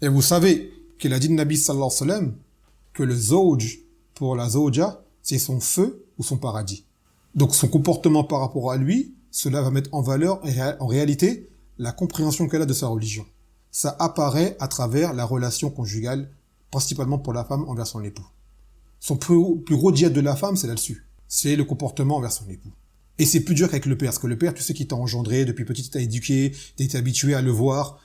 Et vous savez qu'il a dit le Nabi sallallahu alayhi wa sallam que le zawj pour la zawja, c'est son feu ou son paradis. Donc son comportement par rapport à lui, cela va mettre en valeur, en réalité, la compréhension qu'elle a de sa religion. Ça apparaît à travers la relation conjugale, principalement pour la femme envers son époux. Son plus gros djihad de la femme, c'est là-dessus. C'est le comportement envers son époux. Et c'est plus dur qu'avec le père, parce que le père, tu sais qu'il t'a engendré, depuis petit, il t'a éduqué, t'as été habitué à le voir,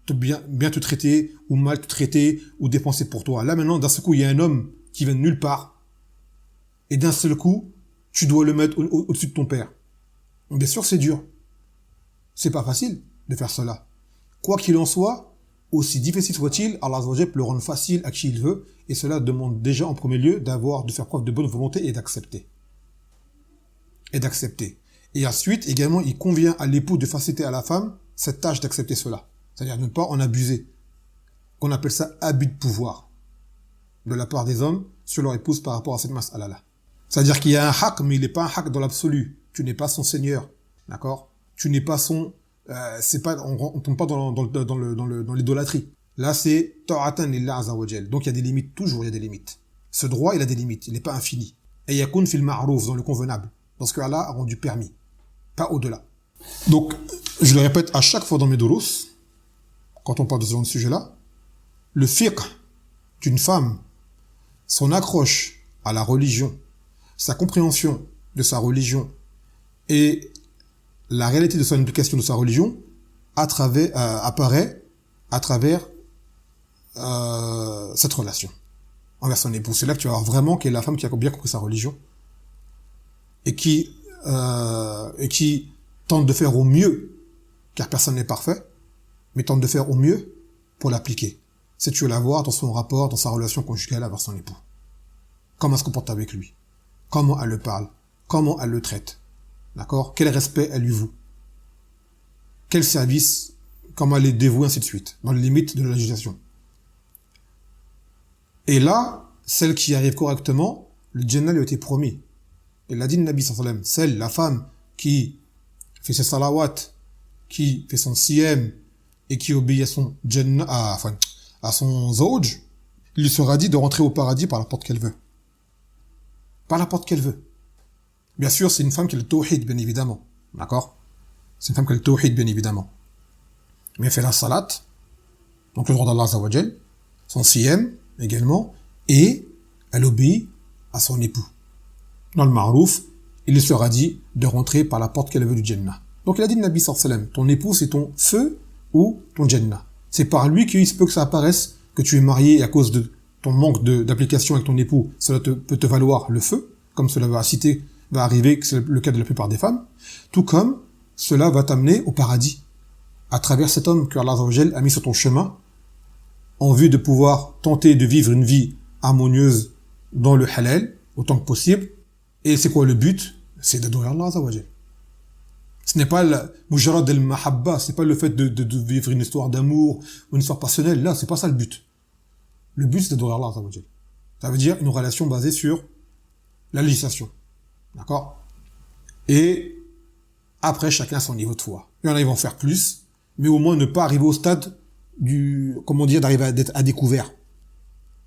bien te traiter, ou mal te traiter, ou dépenser pour toi. Là, maintenant, d'un seul coup, il y a un homme qui vient de nulle part, et d'un seul coup, tu dois le mettre au-dessus de ton père. Donc, bien sûr, c'est dur. C'est pas facile de faire cela. Quoi qu'il en soit, aussi difficile soit-il, Allah Azza wa Jalla peut le rendre facile à qui il veut, et cela demande déjà en premier lieu de faire preuve de bonne volonté et d'accepter. Et ensuite, également, il convient à l'époux de faciliter à la femme cette tâche d'accepter cela. C'est-à-dire de ne pas en abuser. On appelle ça abus de pouvoir de la part des hommes sur leur épouse par rapport à cette mas'ala-là. C'est-à-dire qu'il y a un haq, mais il n'est pas un haq dans l'absolu. Tu n'es pas son seigneur, d'accord? Tu n'es pas son... on tombe pas dans l'idolâtrie. Là, c'est ta'atan lillah azza wa jal. Donc il y a des limites, toujours il y a des limites. Ce droit, il a des limites, il n'est pas infini. Et yakun fil ma'ruf, dans le convenable, dans ce que Allah a rendu permis, pas au-delà. Donc, je le répète à chaque fois dans mes durous, quand on parle de ce genre de sujet-là, le fiqh d'une femme, son accroche à la religion, sa compréhension de sa religion et la réalité de son application de sa religion apparaît à travers cette relation envers son époux. C'est là que tu vas voir vraiment qu'elle est la femme qui a bien compris sa religion et qui tente de faire au mieux, car personne n'est parfait, mais tente de faire au mieux pour l'appliquer. C'est tu veux la voir dans son rapport, dans sa relation conjugale avec son époux. Comment elle se comporte avec lui? Comment elle le parle? Comment elle le traite? D'accord? Quel respect elle lui voue? Quel service? Comment elle est dévouée, ainsi de suite, dans les limites de la législation. Et là, celle qui arrive correctement, le Jannah lui a été promis. Il l'a dit le Nabi sallallahu alayhi wa sallam, celle, la femme qui fait ses salawats, qui fait son siyam et qui obéit à son Jannah, à son zawj, il lui sera dit de rentrer au paradis par la porte qu'elle veut. Par la porte qu'elle veut. Bien sûr, c'est une femme qui a le tawhid, bien évidemment. D'accord? C'est une femme qui a le tawhid, bien évidemment. Mais elle fait la salat, donc le droit d'Allah Azza wa Jal, son siyam également, et elle obéit à son époux. Dans le ma'rouf, il lui sera dit de rentrer par la porte qu'elle veut du Jannah. Donc il a dit le Nabi sallallahu alayhi wa sallam, ton époux c'est ton feu ou ton Jannah. C'est par lui qu'il se peut que ça apparaisse que tu es marié et à cause de ton manque d'application avec ton époux, cela peut te valoir le feu, comme cela va arriver, que c'est le cas de la plupart des femmes, tout comme cela va t'amener au paradis, à travers cet homme que Allah Azza wa Jal a mis sur ton chemin, en vue de pouvoir tenter de vivre une vie harmonieuse dans le halal, autant que possible. Et c'est quoi le but? C'est d'adorer Allah Azza wa Jal. Ce n'est pas la mujarrad al-mahabba, c'est pas le fait de vivre une histoire d'amour ou une histoire passionnelle. Là, c'est pas ça le but. Le but, c'est d'adorer Allah Azza wa Jal. Ça veut dire une relation basée sur la législation. D'accord? Et après, chacun a son niveau de foi. Il y en a, ils vont faire plus, mais au moins ne pas arriver au stade d'arriver à découvert.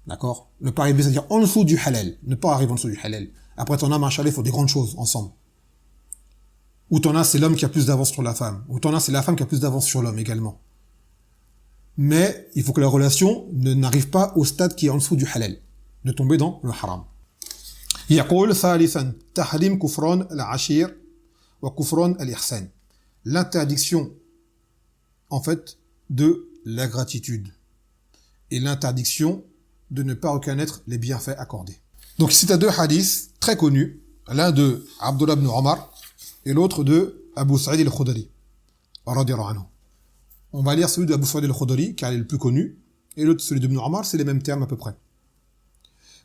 D'accord? Ne pas arriver, c'est-à-dire en dessous du halal. Ne pas arriver en dessous du halal. Après, t'en as, machallah, il faut des grandes choses ensemble. Ou t'en as, c'est l'homme qui a plus d'avance sur la femme. Ou t'en as, c'est la femme qui a plus d'avance sur l'homme également. Mais il faut que la relation n'arrive pas au stade qui est en dessous du halal. De tomber dans le haram. يقول ثالثا تحريم كفران العشير وكفران الإحسان. L'interdiction, en fait, de la gratitude. Et l'interdiction de ne pas reconnaître les bienfaits accordés. Donc ici, tu as deux hadiths très connus. L'un de Abdullah ibn Omar et l'autre de Abu Sa'id al-Khudri. On va lire celui de Abu Sa'id al-Khudri, car il est le plus connu. Et l'autre, celui d'Ibn Omar, c'est les mêmes termes à peu près.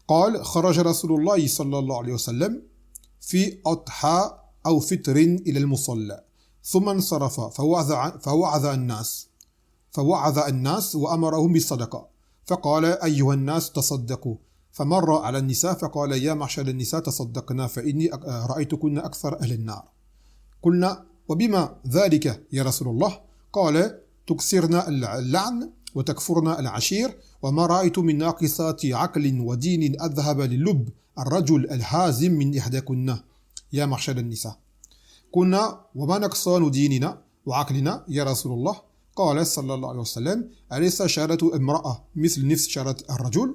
قال خرج رسول الله صلى الله عليه وسلم في أضحى أو فطر إلى المصلى ثم انصرف فوعظ الناس وأمرهم بالصدقة فقال أيها الناس تصدقوا فمر على النساء فقال يا معشر النساء تصدقنا فإني رأيتكن أكثر أهل النار قلنا وبما ذلك يا رسول الله قال تكسرن اللعن وتكفرن العشير وما رأيت من ناقصات عقل ودين أذهب للب الرجل الهازم من إحداكن يا معشر النساء قلنا وما نقصان ديننا وعقلنا يا رسول الله قال صلى الله عليه وسلم أليس شارة امرأة مثل نفس شارة الرجل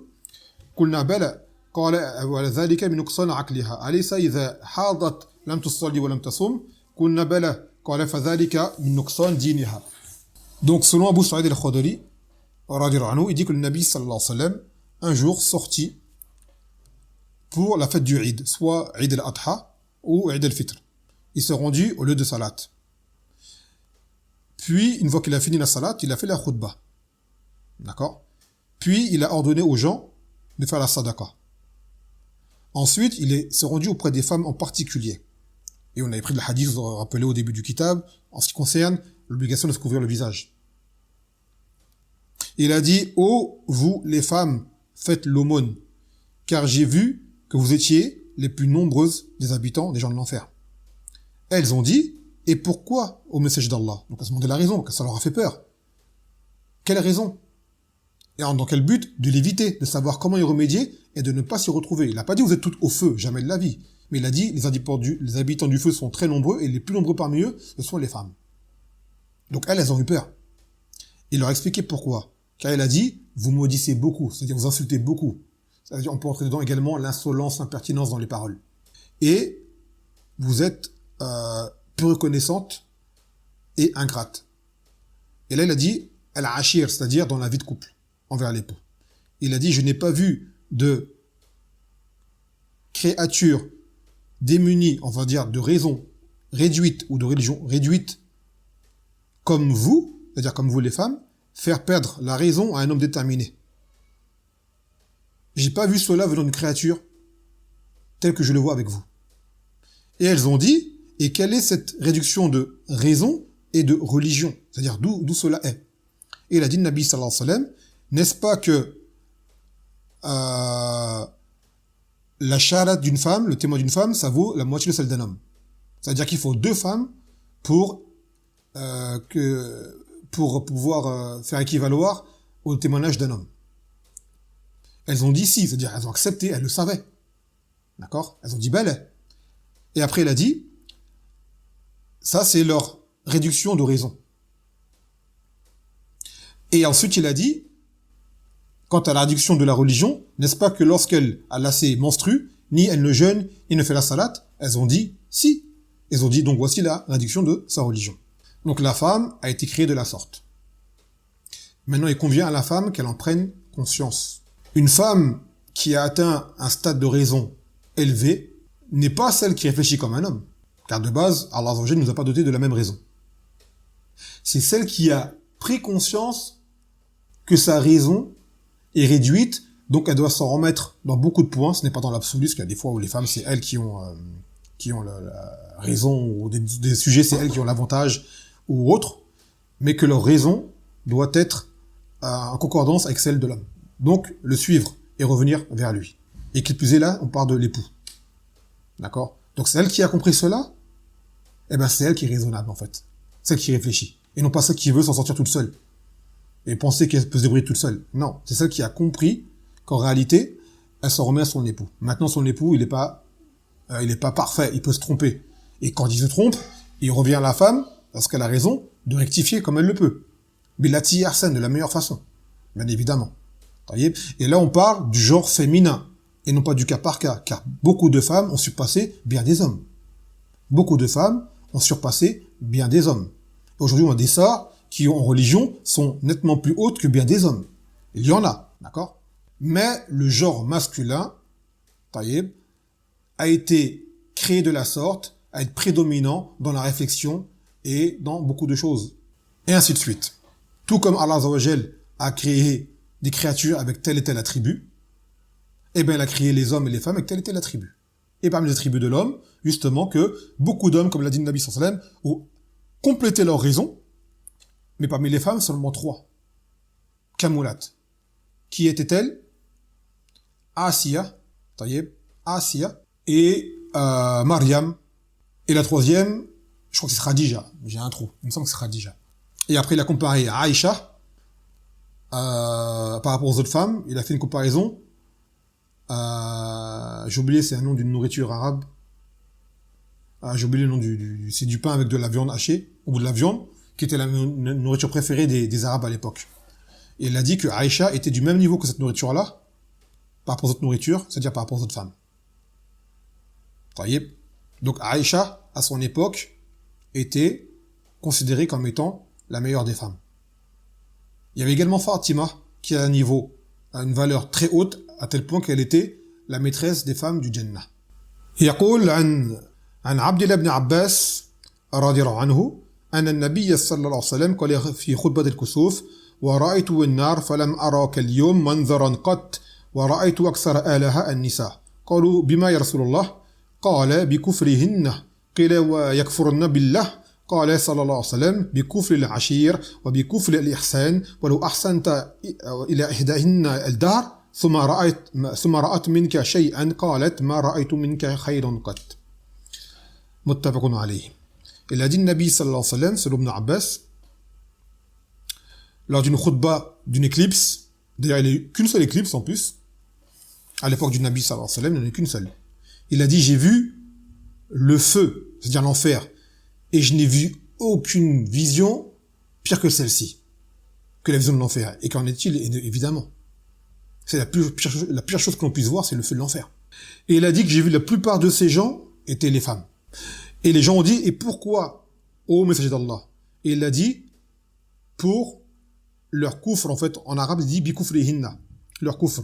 قلنا بلى قال وذلك من نقصان عقلها أليس إذا حاضت لم تصلي ولم تصم قلنا بلى قال فذلك من نقصان دينها. Donc selon Abu Sa'id al-Khudri, il dit que le Nabi sallallahu alayhi wa sallam un jour sortit pour la fête du Eid, soit Eid al-Adha ou Eid al-Fitr. Il s'est rendu au lieu de salat. Puis, une fois qu'il a fini la salat, il a fait la khutbah. D'accord? Puis, il a ordonné aux gens de faire la sadaqa. Ensuite, s'est rendu auprès des femmes en particulier. Et on avait pris le hadith, vous vous rappelez au début du kitab, en ce qui concerne l'obligation de se couvrir le visage. Il a dit, ô vous les femmes, faites l'aumône, car j'ai vu que vous étiez les plus nombreuses des habitants des gens de l'enfer. Elles ont dit, et pourquoi au message d'Allah? Donc elles se demandaient la raison, que ça leur a fait peur. Quelle raison? Et dans quel but? De l'éviter, de savoir comment y remédier et de ne pas s'y retrouver. Il n'a pas dit vous êtes toutes au feu, jamais de la vie. Mais il a dit les habitants du feu sont très nombreux et les plus nombreux parmi eux, ce sont les femmes. Donc elles ont eu peur. Il leur a expliqué pourquoi. Car il a dit, vous maudissez beaucoup, c'est-à-dire vous insultez beaucoup. C'est-à-dire on peut entrer dedans également l'insolence, l'impertinence dans les paroles. Et vous êtes peu reconnaissante et ingrate. Et là il a dit, al-ashir, c'est-à-dire dans la vie de couple, envers l'époux. Il a dit, je n'ai pas vu de créature démunie, on va dire de raison réduite ou de religion réduite comme vous, c'est-à-dire comme vous les femmes, faire perdre la raison à un homme déterminé. J'ai pas vu cela venant d'une créature telle que je le vois avec vous. Et elles ont dit, et quelle est cette réduction de raison et de religion? C'est-à-dire d'où cela est? Et il a dit, le Nabi sallallahu alayhi wa sallam, n'est-ce pas que la shahadat d'une femme, le témoin d'une femme, ça vaut la moitié de celle d'un homme. C'est-à-dire qu'il faut 2 femmes pour pouvoir faire équivaloir au témoignage d'un homme. Elles ont dit si, c'est-à-dire elles ont accepté, elles le savaient. D'accord? Elles ont dit belle. Et après, il a dit, ça c'est leur réduction de raison. Et ensuite, il a dit, quant à la réduction de la religion, n'est-ce pas que lorsqu'elle a lassé menstrue, ni elle ne jeûne, ni ne fait la salate, elles ont dit si. Elles ont dit, donc voici la réduction de sa religion. Donc la femme a été créée de la sorte. Maintenant, il convient à la femme qu'elle en prenne conscience. Une femme qui a atteint un stade de raison élevé n'est pas celle qui réfléchit comme un homme. Car de base, Allah Azza wa Jalla ne nous a pas dotés de la même raison. C'est celle qui a pris conscience que sa raison est réduite, donc elle doit s'en remettre dans beaucoup de points. Ce n'est pas dans l'absolu, parce qu'il y a des fois où les femmes, c'est elles qui ont la raison, ou des sujets, c'est elles qui ont l'avantage, ou autre, mais que leur raison doit être en concordance avec celle de l'homme. Donc, le suivre et revenir vers lui. Et qui plus est là, on parle de l'époux. D'accord? Donc, c'est elle qui a compris cela, eh ben, c'est elle qui est raisonnable, en fait. Celle qui réfléchit. Et non pas celle qui veut s'en sortir toute seule. Et penser qu'elle peut se débrouiller toute seule. Non. C'est celle qui a compris qu'en réalité, elle s'en remet à son époux. Maintenant, son époux, il est pas parfait. Il peut se tromper. Et quand il se trompe, il revient à la femme, parce qu'elle a raison, de rectifier comme elle le peut. Billati Arsène, de la meilleure façon. Bien évidemment. Et là, on parle du genre féminin. Et non pas du cas par cas. Car beaucoup de femmes ont surpassé bien des hommes. Beaucoup de femmes ont surpassé bien des hommes. Aujourd'hui, on a des sœurs qui, en religion, sont nettement plus hautes que bien des hommes. Il y en a, d'accord? Mais le genre masculin, taïeb, a été créé de la sorte, à être prédominant dans la réflexion et dans beaucoup de choses. Et ainsi de suite. Tout comme Allah Azza wa Jal a créé des créatures avec tel et tel attribut, eh bien, il a créé les hommes et les femmes avec tel et tel attribut. Et parmi les attributs de l'homme, justement, que beaucoup d'hommes, comme l'a dit le Nabi sallallahu alayhi wa sallam, ont complété leur raison, mais parmi les femmes, seulement 3. Kamoulat. Qui étaient-elles? Asiya, Asiya, et Maryam. Et la 3e, je crois que c'est Khadija. J'ai un trou. Il me semble que c'est Khadija. Et après, il a comparé Aïcha par rapport aux autres femmes, il a fait une comparaison. J'ai oublié, c'est un nom d'une nourriture arabe. J'ai oublié le nom c'est du pain avec de la viande hachée, ou de la viande, qui était la nourriture préférée des Arabes à l'époque. Et il a dit que Aïcha était du même niveau que cette nourriture-là, par rapport aux autres nourritures, c'est-à-dire par rapport aux autres femmes. Vous voyez? Donc Aïcha, à son époque, était considérée comme étant la meilleure des femmes. Il y avait également Fatima, qui a un niveau, à une valeur très haute, à tel point qu'elle était la maîtresse des femmes du Jannah. يقول عن عبد الله بن عباس رضي الله عنه أن النبي صلى الله عليه وسلم قال في خطبة الكسوف ورأيت النار فلم أرى كاليوم منظرا قط ورأيت أكثر أهلها النساء قالوا بما يا رسول الله قال بكفرهن قيل ويكفرن بالله قال صلى الله عليه وسلم بكفر العشير وبكفر الإحسان ولو أحسنت إلى إحداهن الدهر ثم رأت منك شيئا قالت ما رأيت منك خيرا قط متفق عليه. Il a dit le Nabi sallallahu alayhi wa sallam, selon Ibn Abbas, lors d'une khutbah d'une éclipse, d'ailleurs il n'y a eu qu'une seule éclipse en plus, à l'époque du Nabi sallallahu alayhi wa sallam, il n'y en a eu qu'une seule. Il a dit, j'ai vu le feu, c'est-à-dire l'enfer, et je n'ai vu aucune vision pire que celle-ci, que la vision de l'enfer. Et qu'en est-il? Évidemment. C'est la pire chose que l'on puisse voir, c'est le feu de l'enfer. Et il a dit que j'ai vu la plupart de ces gens étaient les femmes. Et les gens ont dit, et pourquoi, ô messager d'Allah? Et il a dit, pour leur kufr, en fait, en arabe, il dit, bikufrihinna, leur kufr.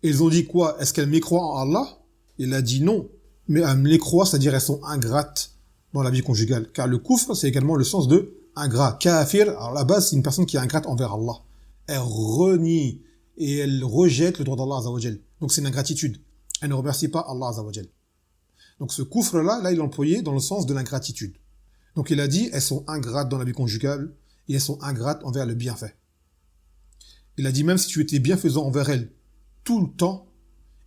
Et ils ont dit quoi? Est-ce qu'elles mécroient en Allah? Il a dit non. Mais elles mécroient, c'est-à-dire elles sont ingrates dans la vie conjugale. Car le kufr, c'est également le sens de ingrat. Kafir, alors à la base, c'est une personne qui est ingrate envers Allah. Elle renie et elle rejette le droit d'Allah Azzawajal. Donc c'est une ingratitude. Elle ne remercie pas Allah Azzawajal. Donc ce kufr-là, il l'a employé dans le sens de l'ingratitude. Donc il a dit, elles sont ingrates dans la vie conjugale et elles sont ingrates envers le bienfait. Il a dit, même si tu étais bienfaisant envers elles tout le temps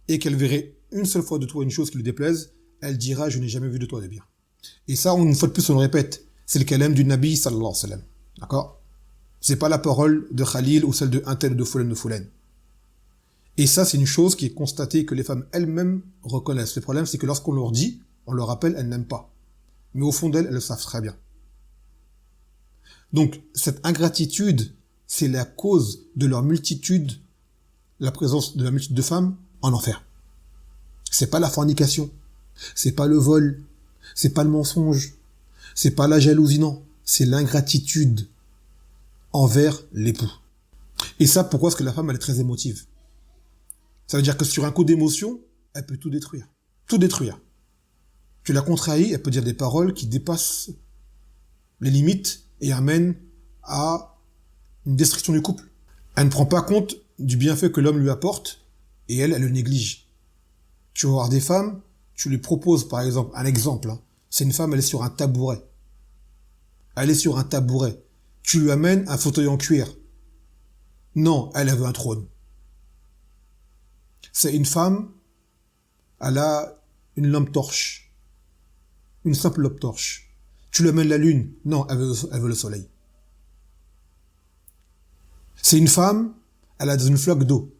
et qu'elle verrait une seule fois de toi une chose qui lui déplaise, elle dira, je n'ai jamais vu de toi de bien. Et ça, une fois de plus, on le répète, c'est le kalem du Nabi sallallahu alayhi wa sallam. D'accord? C'est pas la parole de Khalil ou celle de un tel de Foulen de Foulen. Et ça, c'est une chose qui est constatée que les femmes elles-mêmes reconnaissent. Le problème, c'est que lorsqu'on leur dit, on leur rappelle, elles n'aiment pas. Mais au fond d'elles, elles le savent très bien. Donc, cette ingratitude, c'est la cause de leur multitude, la présence de la multitude de femmes en enfer. C'est pas la fornication, c'est pas le vol, c'est pas le mensonge, c'est pas la jalousie, non. C'est l'ingratitude envers l'époux. Et ça, pourquoi? Parce que la femme, elle est très émotive. Ça veut dire que sur un coup d'émotion, elle peut tout détruire. Tout détruire. Tu la contraries, elle peut dire des paroles qui dépassent les limites et amènent à une destruction du couple. Elle ne prend pas compte du bienfait que l'homme lui apporte et elle le néglige. Tu vas voir des femmes, tu lui proposes par exemple, un exemple, hein, c'est une femme, elle est sur un tabouret. Elle est sur un tabouret. Tu lui amènes un fauteuil en cuir. Non, elle veut un trône. C'est une femme, elle a une lampe torche. Une simple lampe torche. Tu lui amènes la lune. Non, elle veut le soleil. C'est une femme, elle a une flaque d'eau.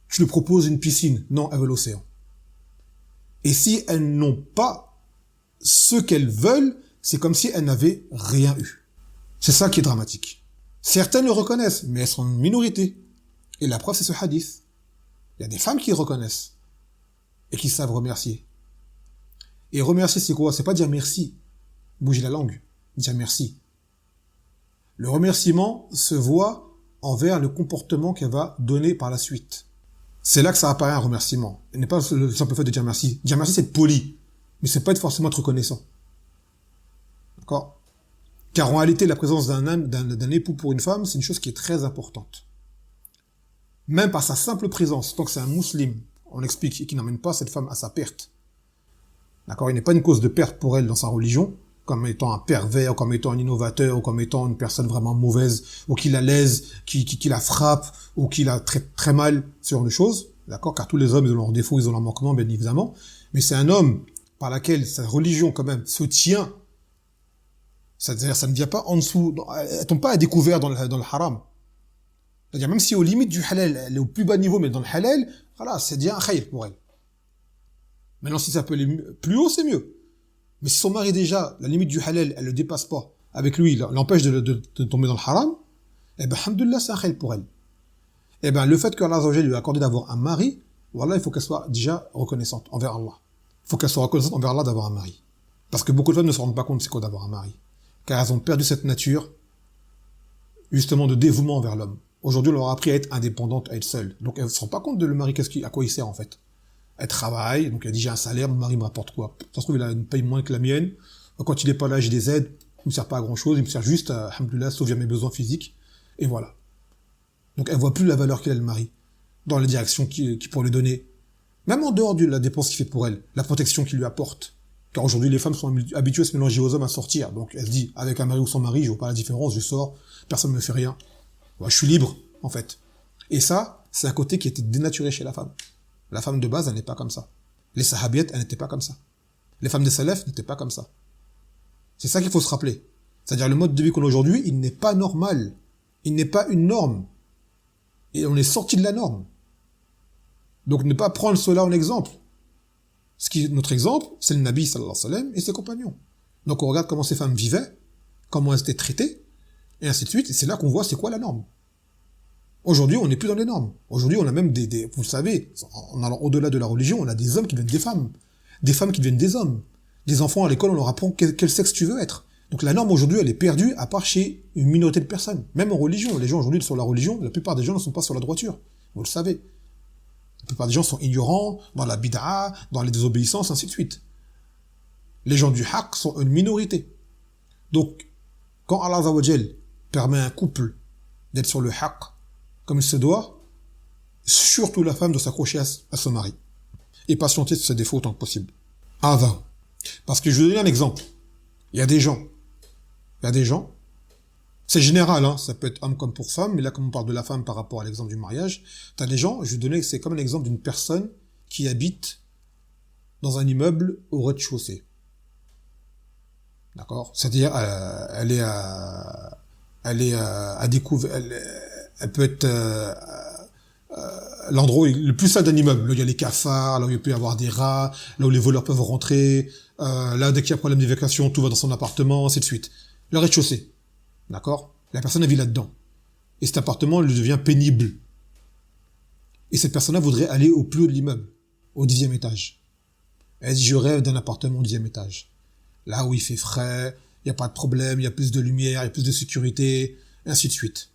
Tu lui proposes une piscine. Non, elle veut l'océan. Et si elles n'ont pas ce qu'elles veulent, c'est comme si elles n'avaient rien eu. C'est ça qui est dramatique. Certaines le reconnaissent, mais elles sont une minorité. Et la preuve, c'est ce hadith. Il y a des femmes qui le reconnaissent et qui savent remercier. Et remercier, c'est quoi? C'est pas dire merci. Bouger la langue. Dire merci. Le remerciement se voit envers le comportement qu'elle va donner par la suite. C'est là que ça apparaît un remerciement. Ce n'est pas le simple fait de dire merci. Dire merci, c'est être poli. Mais c'est pas être forcément être reconnaissant. D'accord? Car en réalité, la présence d'un époux pour une femme, c'est une chose qui est très importante. Même par sa simple présence, tant que c'est un musulman, on explique, et qui n'emmène pas cette femme à sa perte. D'accord? Il n'est pas une cause de perte pour elle dans sa religion, comme étant un pervers, comme étant un innovateur, ou comme étant une personne vraiment mauvaise, ou qui la lèse, qui la frappe, ou qui la traite très mal, ce genre de choses. D'accord? Car tous les hommes, ils ont leurs défauts, ils ont leurs manquements, bien évidemment. Mais c'est un homme par laquelle sa religion, quand même, se tient. C'est-à-dire, ça ne vient pas en dessous, elle tombe pas à découvert dans le haram. C'est-à-dire, même si aux limites du halal, elle est au plus bas niveau, mais dans le halal, voilà, c'est déjà un khayr pour elle. Maintenant, si ça peut aller plus haut, c'est mieux. Mais si son mari, déjà, la limite du halal, elle le dépasse pas, avec lui, l'empêche de tomber dans le haram, eh ben, alhamdoulilah, c'est un khayr pour elle. Eh ben, le fait qu'Allah Azza wa Jalla lui a accordé d'avoir un mari, voilà, il faut qu'elle soit déjà reconnaissante envers Allah. Il faut qu'elle soit reconnaissante envers Allah d'avoir un mari. Parce que beaucoup de femmes ne se rendent pas compte c'est quoi d'avoir un mari. Car elles ont perdu cette nature, justement, de dévouement envers l'homme. Aujourd'hui, on leur a appris à être indépendante, à être seule. Donc, elles ne se rendent pas compte de le mari, à quoi il sert, en fait. Elle travaille, donc elle dit j'ai un salaire, mon mari me rapporte quoi? Ça se trouve, il a une paye moins que la mienne. Quand il est pas là, j'ai des aides. Il me sert pas à grand chose, il me sert juste à, alhamdoulilah, sauver mes besoins physiques. Et voilà. Donc, elle voit plus la valeur qu'il a, le mari. Dans les directions qu'il pourrait lui donner. Même en dehors de la dépense qu'il fait pour elle. La protection qu'il lui apporte. Car aujourd'hui, les femmes sont habituées à se mélanger aux hommes à sortir. Donc, elle se dit, avec un mari ou sans mari, je vois pas la différence, je sors, personne ne me fait rien. Ouais, je suis libre, en fait. Et ça, c'est un côté qui était dénaturé chez la femme. La femme de base, elle n'est pas comme ça. Les sahabiettes, elles n'étaient pas comme ça. Les femmes des salafs n'étaient pas comme ça. C'est ça qu'il faut se rappeler. C'est-à-dire, le mode de vie qu'on a aujourd'hui, il n'est pas normal. Il n'est pas une norme. Et on est sorti de la norme. Donc, ne pas prendre cela en exemple. Notre exemple, c'est le Nabi sallallahu alayhi wa sallam et ses compagnons. Donc, on regarde comment ces femmes vivaient, comment elles étaient traitées, et ainsi de suite. Et c'est là qu'on voit c'est quoi la norme. Aujourd'hui, on n'est plus dans les normes. Aujourd'hui, on a même vous le savez, en allant au-delà de la religion, on a des hommes qui deviennent des femmes qui deviennent des hommes. Des enfants à l'école, on leur apprend quel sexe tu veux être. Donc la norme aujourd'hui, elle est perdue, à part chez une minorité de personnes. Même en religion, les gens aujourd'hui sur la religion, la plupart des gens ne sont pas sur la droiture. Vous le savez. La plupart des gens sont ignorants, dans la bid'a, dans les désobéissances, ainsi de suite. Les gens du haqq sont une minorité. Donc, quand Allah Azza wa Jal permet à un couple d'être sur le haqq, comme il se doit, surtout la femme doit s'accrocher à son mari. Et patienter sur ses défauts autant que possible. Avant. Parce que je vais donner un exemple. Il y a des gens, c'est général, hein, ça peut être homme comme pour femme, mais là, comme on parle de la femme par rapport à l'exemple du mariage, t'as des gens, je vais donner, c'est comme un exemple d'une personne qui habite dans un immeuble au rez-de-chaussée. D'accord? C'est-à-dire, elle est à découvert, elle peut être l'endroit le plus sale d'un immeuble. Là, il y a les cafards, là où il peut y avoir des rats, là où les voleurs peuvent rentrer, là, dès qu'il y a problème d'évacuation, tout va dans son appartement, ainsi de suite. Le rez-de-chaussée. D'accord? La personne, elle vit là-dedans. Et cet appartement, il devient pénible. Et cette personne-là voudrait aller au plus haut de l'immeuble, au 10e étage. Elle dit, je rêve d'un appartement au 10e étage. Là où il fait frais, il n'y a pas de problème, il y a plus de lumière, il y a plus de sécurité, et ainsi de suite.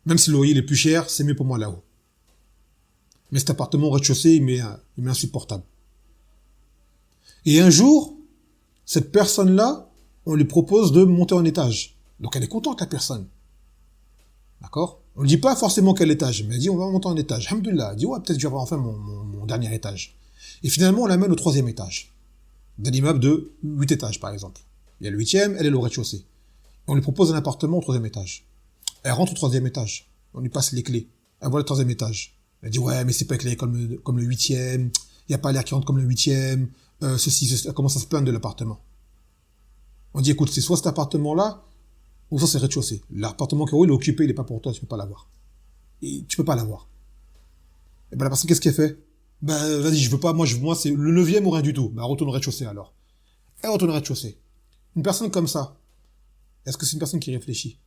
Même si le loyer est plus cher, c'est mieux pour moi là-haut. Mais cet appartement au rez-de-chaussée, il m'est insupportable. Et un jour, cette personne-là, on lui propose de monter en étage. Donc elle est contente, la personne. D'accord? On ne dit pas forcément quel étage, mais elle dit on va monter en étage. Alhamdoulilah, elle dit ouais, peut-être que je vais avoir enfin mon dernier étage. Et finalement, on l'amène au 3e étage. D'un immeuble de 8 étages, par exemple. Il y a le 8e, elle est au rez-de-chaussée. On lui propose un appartement au 3e étage. Elle rentre au 3e étage. On lui passe les clés. Elle voit le 3e étage. Elle dit ouais, mais c'est pas éclairé comme le 8e. Il n'y a pas l'air qui rentre comme le 8e. Ceci. Elle commence à se plaindre de l'appartement. On dit écoute, c'est soit cet appartement-là, ou ça c'est rez-de-chaussée. L'appartement qui il est occupé, il n'est pas pour toi, tu peux pas l'avoir. Et tu peux pas l'avoir. Et ben la personne, qu'est-ce qu'elle fait? Ben vas-y, je veux pas, moi c'est le 9e ou rien du tout. Ben retourne au rez-de-chaussée alors. Elle retourne au rez-de-chaussée. Une personne comme ça, est-ce que c'est une personne qui réfléchit?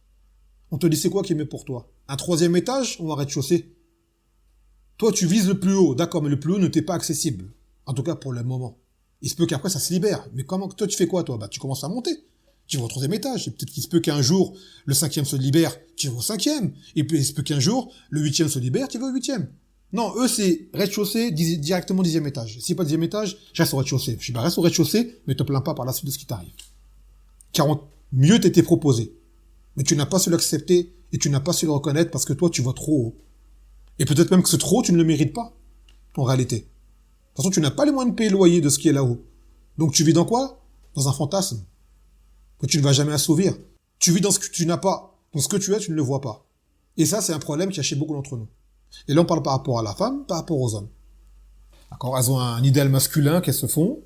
On te dit c'est quoi qui est mieux pour toi? Un 3e étage ou un rez-de-chaussée? Toi tu vises le plus haut, d'accord, mais le plus haut ne t'est pas accessible. En tout cas pour le moment. Il se peut qu'après ça se libère. Mais comment, toi tu fais quoi toi? Bah tu commences à monter. Tu vas au 3e étage. Et peut-être qu'il se peut qu'un jour, le 5e se libère, tu vas au 5e. Et puis il se peut qu'un jour, le 8e se libère, tu vas au 8e. Non, eux c'est rez-de-chaussée, directement 10e étage. Si pas 10e étage, je reste au rez-de-chaussée. Je dis bah reste au rez-de-chaussée, mais te plains pas par la suite de ce qui t'arrive. Car mieux t'était proposé. Mais tu n'as pas su l'accepter et tu n'as pas su le reconnaître parce que toi tu vas trop haut. Et peut-être même que ce trop haut, tu ne le mérites pas. En réalité. De toute façon, tu n'as pas les moyens de payer le loyer de ce qui est là-haut. Donc tu vis dans quoi? Dans un fantasme. Que tu ne vas jamais assouvir. Tu vis dans ce que tu n'as pas. Dans ce que tu as, tu ne le vois pas. Et ça, c'est un problème qui a chez beaucoup d'entre nous. Et là, on parle par rapport à la femme, par rapport aux hommes. D'accord? Elles ont un idéal masculin qu'elles se font,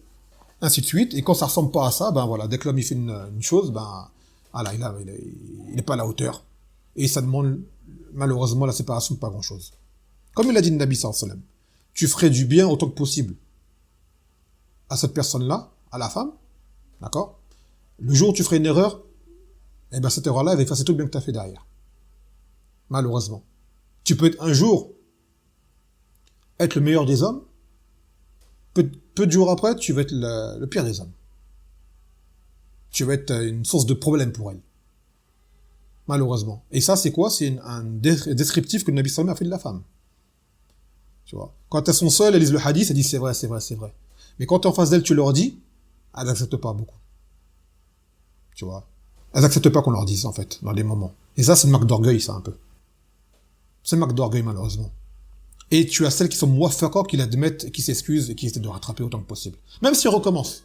ainsi de suite. Et quand ça ressemble pas à ça, ben voilà, dès que l'homme il fait une chose, ben voilà, il est pas à la hauteur. Et ça demande malheureusement, la séparation n'est pas grand-chose. Comme il a dit le Nabi sallallahu alayhi wa sallam, tu ferais du bien autant que possible à cette personne-là, à la femme, d'accord? Le jour où tu ferais une erreur, eh ben cette erreur-là, elle va effacer tout le bien que tu as fait derrière. Malheureusement. Tu peux être un jour être le meilleur des hommes, peu de jours après, tu vas être le pire des hommes. Tu vas être une source de problème pour elle. Malheureusement. Et ça, c'est quoi? C'est un descriptif que le Nabi sallallahu alayhi wa sallam a fait de la femme. Tu vois. Quand elles sont seules, elles lisent le hadith, elles disent c'est vrai, c'est vrai, c'est vrai. Mais quand t'es en face d'elles, tu leur dis, elles n'acceptent pas beaucoup. Tu vois. Elles n'acceptent pas qu'on leur dise, en fait, dans les moments. Et ça, c'est une marque d'orgueil, ça, un peu. C'est une marque d'orgueil, malheureusement. Et tu as celles qui sont muwaffaqa, qui l'admettent, qui s'excusent et qui essaient de rattraper autant que possible. Même si elles recommencent.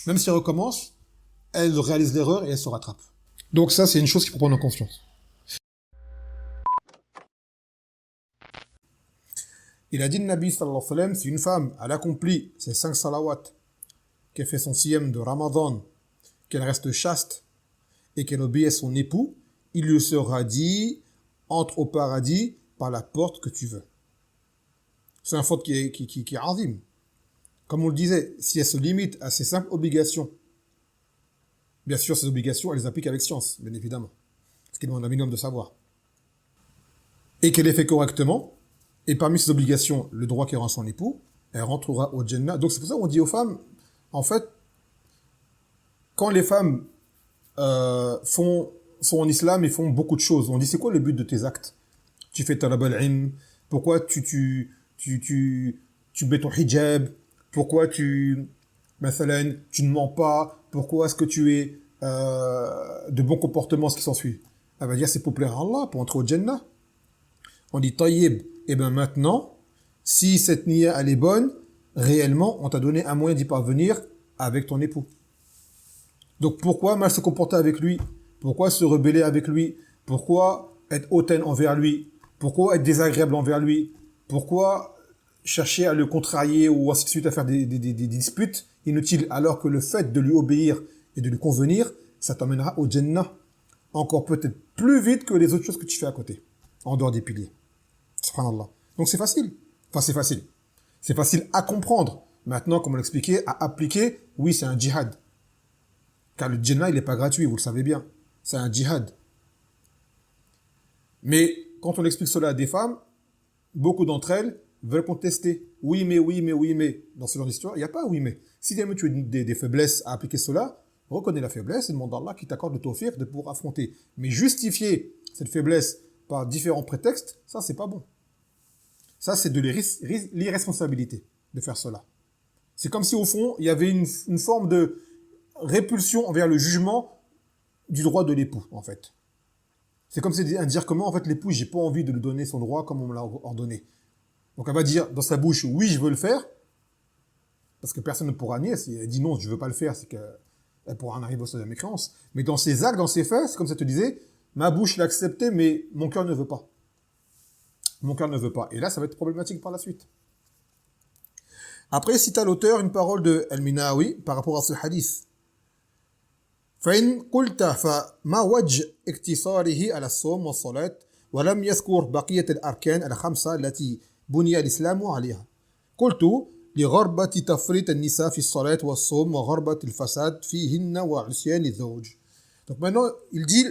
Même si elles recommencent, elles réalisent l'erreur et elles se rattrapent. Donc ça, c'est une chose qu'il faut prendre en conscience. Il a dit le Nabi sallallahu alayhi wa sallam, si une femme, elle accomplit ses 5 salawats, qu'elle fait son siyam de Ramadan, qu'elle reste chaste et qu'elle obéit à son époux, il lui sera dit, entre au paradis par la porte que tu veux. C'est un faute qui est azim. Comme on le disait, si elle se limite à ces simples obligations, bien sûr, ces obligations, elle les applique avec science, bien évidemment. Ce qui demande un minimum de savoir. Et qu'elle les fait correctement, et parmi ces obligations, le droit qu'elle rend à son époux, elle rentrera au Jannah. Donc c'est pour ça qu'on dit aux femmes, en fait, quand les femmes sont en islam et font beaucoup de choses, on dit c'est quoi le but de tes actes? Tu fais talab al-ilm, pourquoi tu mets ton hijab, pourquoi mathalan, tu ne mens pas, pourquoi est-ce que tu es de bon comportement, ce qui s'ensuit? Elle va dire c'est pour plaire à Allah, pour entrer au Jannah. On dit tayyib, et bien maintenant, si cette niya elle est bonne, réellement, on t'a donné un moyen d'y parvenir avec ton époux. Donc pourquoi mal se comporter avec lui? Pourquoi se rebeller avec lui? Pourquoi être hautaine envers lui? Pourquoi être désagréable envers lui? Pourquoi chercher à le contrarier ou ainsi de suite à faire des disputes inutiles alors que le fait de lui obéir et de lui convenir, ça t'emmènera au Jannah encore peut-être plus vite que les autres choses que tu fais à côté, en dehors des piliers. Subhanallah. Donc c'est facile. Enfin c'est facile. C'est facile à comprendre. Maintenant, comme on l'expliquait, à appliquer, oui c'est un djihad. Car le Jannah, il n'est pas gratuit, vous le savez bien. C'est un djihad. Mais quand on explique cela à des femmes, beaucoup d'entre elles veulent contester. Oui, mais, oui, mais, oui, mais. Dans ce genre d'histoire, il n'y a pas oui, mais. Si jamais tu as des faiblesses à appliquer cela, reconnais la faiblesse et demande à Allah qui t'accorde le tawfiq de pouvoir affronter. Mais justifier cette faiblesse par différents prétextes, ça, c'est pas bon. Ça, c'est de l'irresponsabilité de faire cela. C'est comme si, au fond, il y avait une forme de répulsion envers le jugement du droit de l'époux, en fait. C'est comme si à dire comment, en fait, l'époux, j'ai pas envie de lui donner son droit comme on me l'a ordonné. Donc, elle va dire dans sa bouche, oui, je veux le faire, parce que personne ne pourra nier. Si elle dit non, je veux pas le faire, c'est qu'elle pourra en arriver au stade de la mécréance. Mais dans ses actes, dans ses faits, c'est comme ça te disait, ma bouche l'a accepté, mais mon cœur ne veut pas. Mon cœur ne veut pas. Et là, ça va être problématique par la suite. Après, cite à l'auteur une parole de Al-Minawi par rapport à ce hadith. فإن قلت فما وجه اقتصاره على الصوم والصلاة ولم يذكر بقية الأركان الخمسة التي بني الإسلام عليها قلت لغربة تفريط النساء في الصلاة والصوم وغربة الفساد فيهن وعصيان الزوج. Donc maintenant, il dit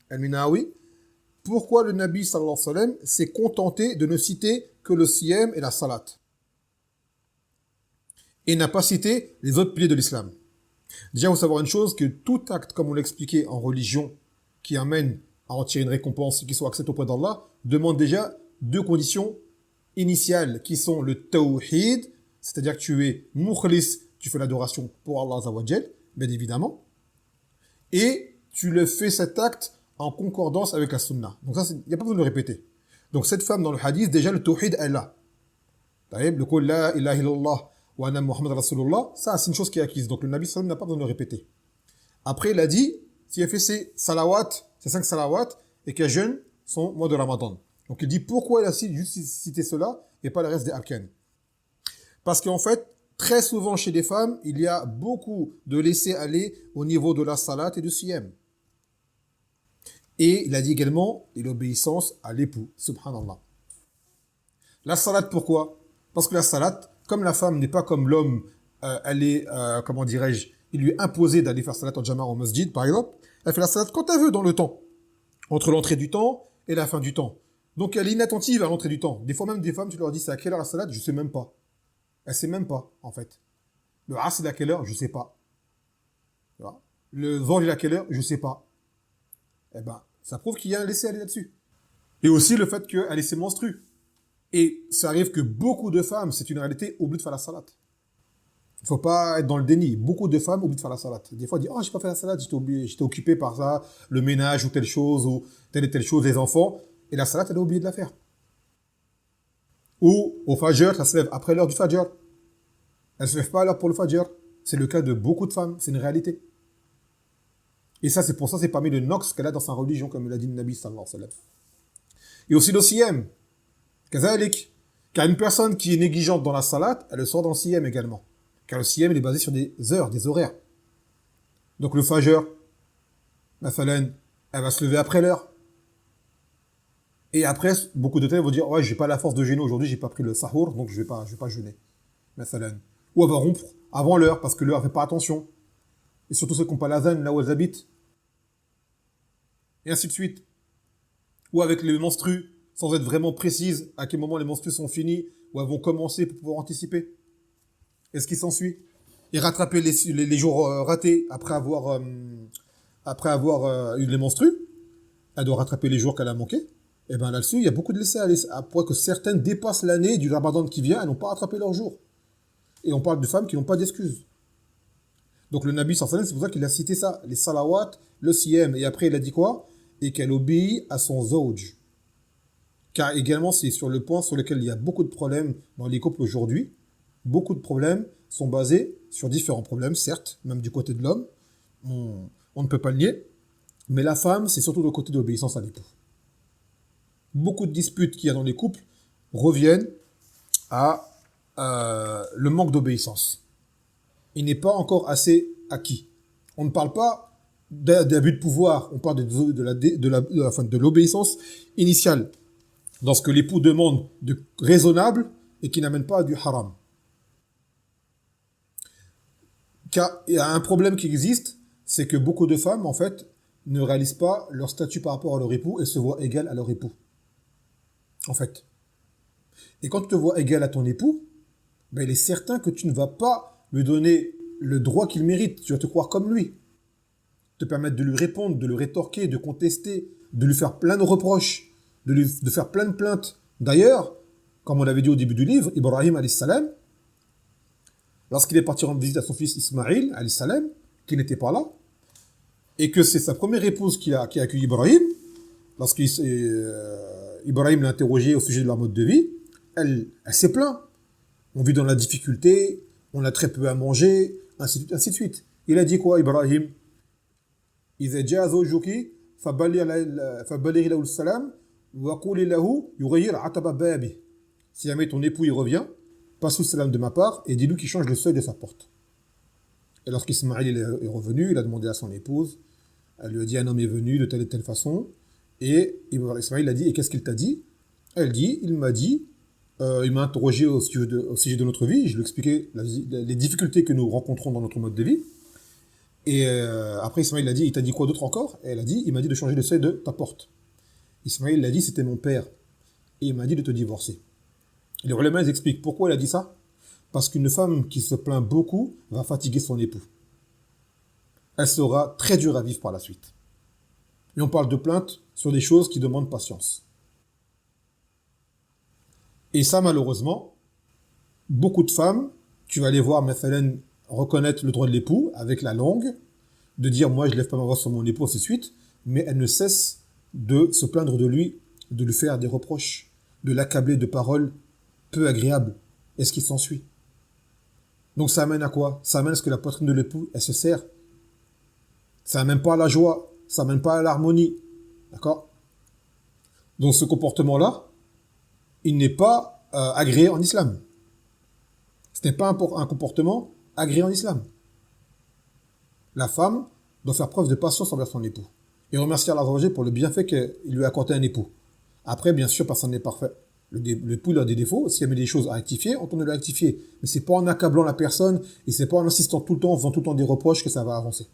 Al-Minawi, pourquoi le Nabi sallallahu alayhi wa sallam s'est contenté de ne citer que le siyam et la salat et n'a pas cité les autres piliers de l'islam. Déjà, il faut savoir une chose, que tout acte, comme on l'expliquait en religion, qui amène à en tirer une récompense et qui soit accepté auprès d'Allah, demande déjà deux conditions initiales, qui sont le tawhid, c'est-à-dire que tu es mukhlis, tu fais l'adoration pour Allah Azza wa Jal, bien évidemment, et tu le fais cet acte en concordance avec la sunna. Donc ça, il n'y a pas besoin de le répéter. Donc cette femme dans le hadith, déjà le tawhid, elle a. Le qul la ilaha illallah wa anna Muhammad Rasulullah, ça c'est une chose qui est acquise. Donc le Nabi sallam n'a pas besoin de le répéter. Après il a dit, si elle fait ses salawats, ses 5 salawats, et qu'elle jeûne son mois de Ramadan. Donc il dit pourquoi il a juste cité cela et pas le reste des arcanes. Parce qu'en fait, très souvent chez les femmes, il y a beaucoup de laisser aller au niveau de la salat et du siyam. Et il a dit également, et l'obéissance à l'époux, subhanallah. La salate, pourquoi? Parce que la salate, comme la femme n'est pas comme l'homme, elle est, comment dirais-je, il lui est imposé d'aller faire salat en jama'a au masjid, par exemple, elle fait la salate quand elle veut dans le temps, entre l'entrée du temps et la fin du temps. Donc elle est inattentive à l'entrée du temps. Des fois même des femmes, tu leur dis c'est à quelle heure la salade, je sais même pas. Elle sait même pas, en fait. Le asr, c'est à quelle heure, je sais pas. Tu vois. Le zuhr, il est à quelle heure, je sais pas. Eh ben, ça prouve qu'il y a un laisser-aller là-dessus. Et aussi le fait qu'elle ait ses menstrues. Et ça arrive que beaucoup de femmes, c'est une réalité, oublient de faire la salate. Il faut pas être dans le déni. Beaucoup de femmes oublient de faire la salate. Des fois, elles disent, oh, j'ai pas fait la salate, j'étais occupé par ça, le ménage ou telle chose, ou telle et telle chose, les enfants. Et la salate, elle a oublié de la faire. Ou, au fajr, ça se lève après l'heure du fajr. Elle se lève pas à l'heure pour le fajr. C'est le cas de beaucoup de femmes, c'est une réalité. Et ça, c'est pour ça, c'est parmi le nox qu'elle a dans sa religion, comme l'a dit le Nabi sallallahu alayhi wa sallam. Et aussi le siyam. Kazalik. Car une personne qui est négligente dans la salate, elle le sort dans le siyam également. Car le siyam, il est basé sur des heures, des horaires. Donc le fajr, mathalan, elle va se lever après l'heure. Et après, beaucoup de temps vont dire, ouais, j'ai pas la force de jeûner aujourd'hui, j'ai pas pris le sahur, donc je vais pas jeûner. Mathalan. Ou elle va rompre avant l'heure, parce que l'heure fait pas attention. Et surtout ceux qui n'ont pas l'azan, là où elles habitent. Et ainsi de suite. Ou avec les menstrues, sans être vraiment précise à quel moment les menstrues sont finies, ou elles vont commencer pour pouvoir anticiper. Et ce qui s'ensuit. Et rattraper les jours ratés après avoir eu les menstrues. Elle doit rattraper les jours qu'elle a manqués. Et bien là-dessus, il y a beaucoup de laisser-aller. À point que certaines dépassent l'année du Ramadan qui vient, elles n'ont pas rattrapé leurs jours. Et on parle de femmes qui n'ont pas d'excuses. Donc le Nabi sallallahu alayhi wa sallam, c'est pour ça qu'il a cité ça, les salawat, le siyam. Et après, il a dit quoi? Et qu'elle obéit à son zawj. Car également, c'est sur le point sur lequel il y a beaucoup de problèmes dans les couples aujourd'hui. Beaucoup de problèmes sont basés sur différents problèmes, certes, même du côté de l'homme. On ne peut pas le nier. Mais la femme, c'est surtout le côté de l'obéissance à l'époux. Beaucoup de disputes qu'il y a dans les couples reviennent à le manque d'obéissance. Il n'est pas encore assez acquis. On ne parle pas d'abus de pouvoir, on parle de l'obéissance initiale, dans ce que l'époux demande de raisonnable et qui n'amène pas à du haram. Car il y a un problème qui existe, c'est que beaucoup de femmes, en fait, ne réalisent pas leur statut par rapport à leur époux et se voient égales à leur époux. En fait. Et quand tu te vois égal à ton époux, ben il est certain que tu ne vas pas lui donner le droit qu'il mérite. Tu vas te croire comme lui. Te permettre de lui répondre, de le rétorquer, de contester, de lui faire plein de reproches, de faire plein de plaintes. D'ailleurs, comme on l'avait dit au début du livre, Ibrahim alayhi salam, lorsqu'il est parti rendre visite à son fils Ismaïl alayhi salam, qui n'était pas là, et que c'est sa première épouse qui a accueilli Ibrahim, lorsqu'Ibrahim l'a interrogé au sujet de leur mode de vie, elle s'est plaint. On vit dans la difficulté, on a très peu à manger, ainsi de suite. Il a dit quoi, Ibrahim? إذا جاء زوجك فبلغي له السلام وقولي له يغير عتب بابه. Si jamais ton époux il revient, passe le salam de ma part et dis-lui qu'il change le seuil de sa porte. Et lorsqu'Ismaïl est revenu, il a demandé à son épouse, elle lui a dit un homme est venu de telle et telle façon, et Ismaïl a dit, et qu'est-ce qu'il t'a dit? Elle dit, il m'a interrogé au sujet de notre vie, je lui ai expliqué les difficultés que nous rencontrons dans notre mode de vie. Et après, Ismaïl a dit, il t'a dit quoi d'autre encore? Et elle a dit, il m'a dit de changer le seuil de ta porte. Ismaïl l'a dit, c'était mon père. Et il m'a dit de te divorcer. Les ulama expliquent pourquoi il a dit ça. Parce qu'une femme qui se plaint beaucoup va fatiguer son époux. Elle sera très dure à vivre par la suite. Et on parle de plainte sur des choses qui demandent patience. Et ça, malheureusement, beaucoup de femmes, tu vas les voir, mathalan, reconnaître le droit de l'époux avec la langue, de dire moi je lève pas ma voix sur mon époux, ainsi de suite, mais elle ne cesse de se plaindre de lui, de lui faire des reproches, de l'accabler de paroles peu agréables. Et ce qui s'ensuit. Donc ça amène à quoi? Ça amène à ce que la poitrine de l'époux, elle se serre. Ça amène pas à la joie, ça amène pas à l'harmonie. D'accord? Donc ce comportement-là, il n'est pas agréé en islam. Ce n'est pas un comportement agréé en islam. La femme doit faire preuve de patience envers son époux. Et remercier Allah Azza wa Jalla pour le bienfait qu'il lui a accordé un époux. Après, bien sûr, personne n'est parfait. L'époux a des défauts. S'il y a des choses à rectifier, on tourne de le rectifier. Mais c'est pas en accablant la personne et c'est pas en insistant tout le temps, en faisant tout le temps des reproches que ça va avancer.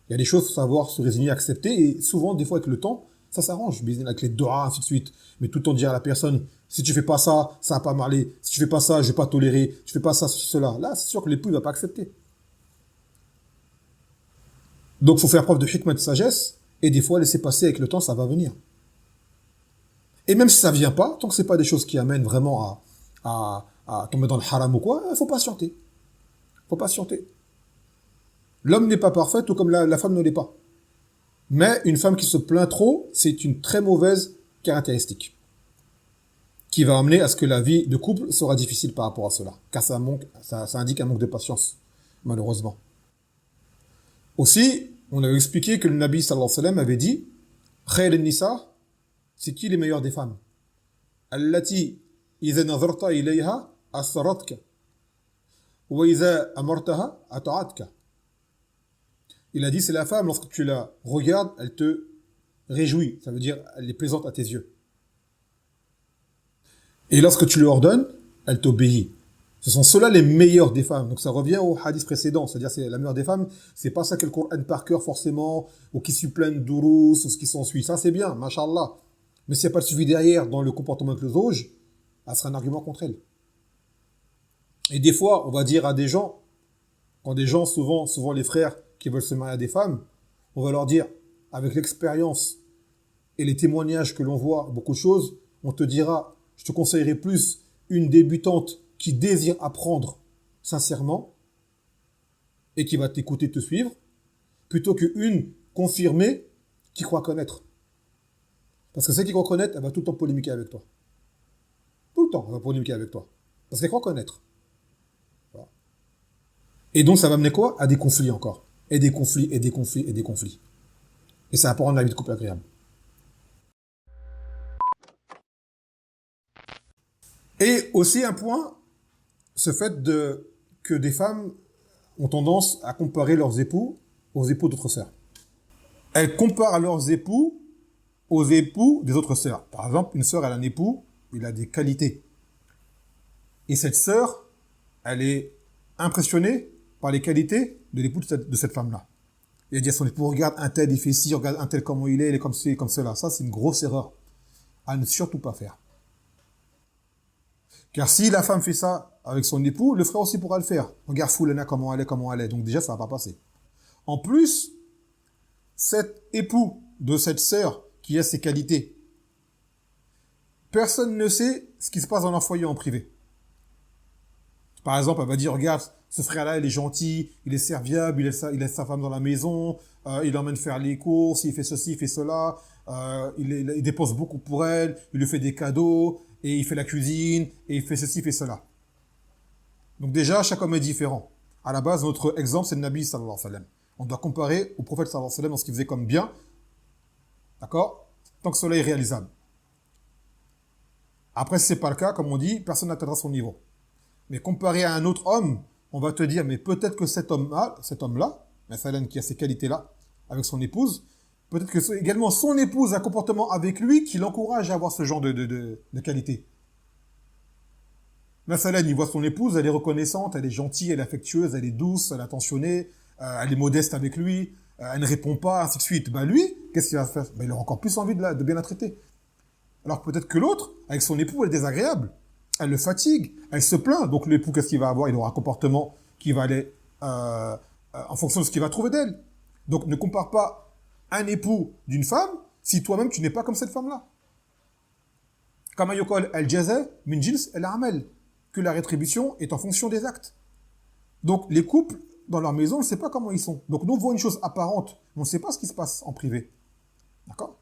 Il y a des choses, faut savoir se résigner, accepter, et souvent, des fois, avec le temps, ça s'arrange, avec les doigts, ainsi de suite. Mais tout le temps dire à la personne, si tu fais pas ça, ça va pas m'aller. Si tu fais pas ça, je vais pas tolérer. Tu fais pas ça, cela. Là, c'est sûr que l'époux, il va pas accepter. Donc, faut faire preuve de hikmah, de sagesse, et des fois, laisser passer avec le temps, ça va venir. Et même si ça vient pas, tant que c'est pas des choses qui amènent vraiment à tomber dans le haram ou quoi, il faut patienter. Faut patienter. L'homme n'est pas parfait, tout comme la femme ne l'est pas. Mais une femme qui se plaint trop, c'est une très mauvaise caractéristique, qui va amener à ce que la vie de couple sera difficile par rapport à cela, car ça indique un manque de patience, malheureusement. Aussi, on avait expliqué que le Nabi sallallahu alayhi wa sallam avait dit « Khayr al-nisa » c'est qui les meilleures des femmes? Allati idha nazarta ilayha asaratka wa idha amartaha ata'atka. Il a dit c'est la femme, lorsque tu la regardes, elle te réjouit, ça veut dire elle est plaisante à tes yeux. Et lorsque tu lui ordonnes, elle t'obéit. Ce sont ceux-là les meilleures des femmes. Donc ça revient au hadith précédent, c'est-à-dire c'est la meilleure des femmes, c'est pas ça que le Coran par cœur forcément, ou qui suit plein de dourous, ou ce qui s'ensuit. Ça c'est bien, mashallah. Mais s'il n'y a pas de suivi derrière dans le comportement avec le zauj, ça sera un argument contre elle. Et des fois, on va dire à des gens, quand des gens, souvent les frères qui veulent se marier à des femmes, on va leur dire, avec l'expérience et les témoignages que l'on voit, beaucoup de choses, on te dira, je te conseillerais plus une débutante qui désire apprendre sincèrement et qui va t'écouter, te suivre, plutôt qu'une confirmée qui croit connaître. Parce que celle qui croit connaître, elle va tout le temps polémiquer avec toi. Tout le temps, elle va polémiquer avec toi. Parce qu'elle croit connaître. Voilà. Et donc, ça va mener quoi? À des conflits encore. Et des conflits, et des conflits, et des conflits. Et ça va pas rendre la vie de couple agréable. Et aussi un point, ce fait que des femmes ont tendance à comparer leurs époux aux époux d'autres sœurs. Elles comparent leurs époux aux époux des autres sœurs. Par exemple, une sœur, elle a un époux, il a des qualités. Et cette sœur, elle est impressionnée par les qualités de l'époux de cette femme-là. Et elle dit à son époux, regarde un tel, il fait ci, regarde un tel comment il est comme ci, comme cela. Ça, c'est une grosse erreur à ne surtout pas faire. Car si la femme fait ça avec son époux, le frère aussi pourra le faire. Regarde Foulana comment elle est. Donc déjà, ça va pas passer. En plus, cet époux de cette sœur qui a ses qualités, personne ne sait ce qui se passe dans leur foyer en privé. Par exemple, elle va dire, regarde, ce frère-là, il est gentil, il est serviable, il laisse sa femme dans la maison, il l'emmène faire les courses, il fait ceci, il fait cela, il dépense beaucoup pour elle, il lui fait des cadeaux, et il fait la cuisine, et il fait ceci, il fait cela. Donc déjà, chaque homme est différent. À la base, notre exemple, c'est le Nabi sallallahu alayhi wa sallam. On doit comparer au prophète sallallahu alayhi wa sallam dans ce qu'il faisait comme bien, d'accord? Tant que cela est réalisable. Après, si ce n'est pas le cas, comme on dit, personne n'atteindra son niveau. Mais comparé à un autre homme, on va te dire, mais peut-être que cet homme-là, qui a ces qualités-là, avec son épouse, peut-être que également son épouse a un comportement avec lui qui l'encourage à avoir ce genre de qualité. Mathalan, il voit son épouse, elle est reconnaissante, elle est gentille, elle est affectueuse, elle est douce, elle est attentionnée, elle est modeste avec lui, elle ne répond pas, ainsi de suite. Ben lui, qu'est-ce qu'il va faire? Ben, il aura encore plus envie de bien la traiter. Alors peut-être que l'autre, avec son époux, elle est désagréable. Elle le fatigue, elle se plaint. Donc l'époux, qu'est-ce qu'il va avoir? Il aura un comportement qui va aller en fonction de ce qu'il va trouver d'elle. Donc ne compare pas un époux d'une femme si toi-même tu n'es pas comme cette femme-là. Kama yuqal al-jaza min jins al-amal, que la rétribution est en fonction des actes. Donc les couples dans leur maison, on ne sait pas comment ils sont. Donc nous on voit une chose apparente, mais on ne sait pas ce qui se passe en privé. D'accord?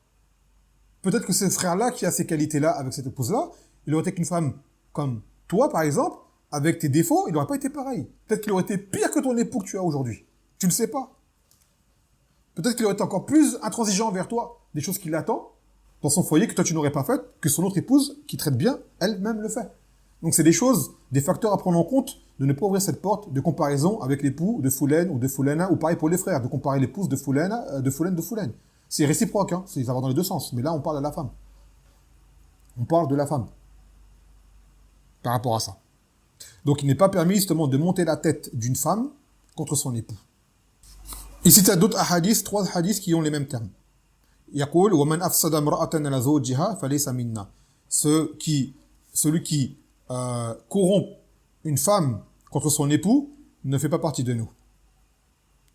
Peut-être que ce frère-là qui a ces qualités-là avec cette épouse-là, il aurait été qu'une femme comme toi, par exemple, avec tes défauts, il n'aurait pas été pareil. Peut-être qu'il aurait été pire que ton époux que tu as aujourd'hui. Tu ne le sais pas. Peut-être qu'il aurait été encore plus intransigeant vers toi, des choses qu'il attend dans son foyer que toi tu n'aurais pas faites, que son autre épouse, qui traite bien, elle-même le fait. Donc c'est des choses, des facteurs à prendre en compte, de ne pas ouvrir cette porte de comparaison avec l'époux de Foulaine ou de Foulana, ou pareil pour les frères, de comparer l'épouse de Foulaine de Foulaine. C'est réciproque, hein, ça va dans les deux sens. Mais là, on parle de la femme. On parle de la femme. Par rapport à ça. Donc, il n'est pas permis, justement, de monter la tête d'une femme contre son époux. Ici, tu as d'autres hadiths, 3 hadiths qui ont les mêmes termes. يقول ومن أفسد امرأة على زوجها فليس منا. Celui qui corrompt une femme contre son époux ne fait pas partie de nous.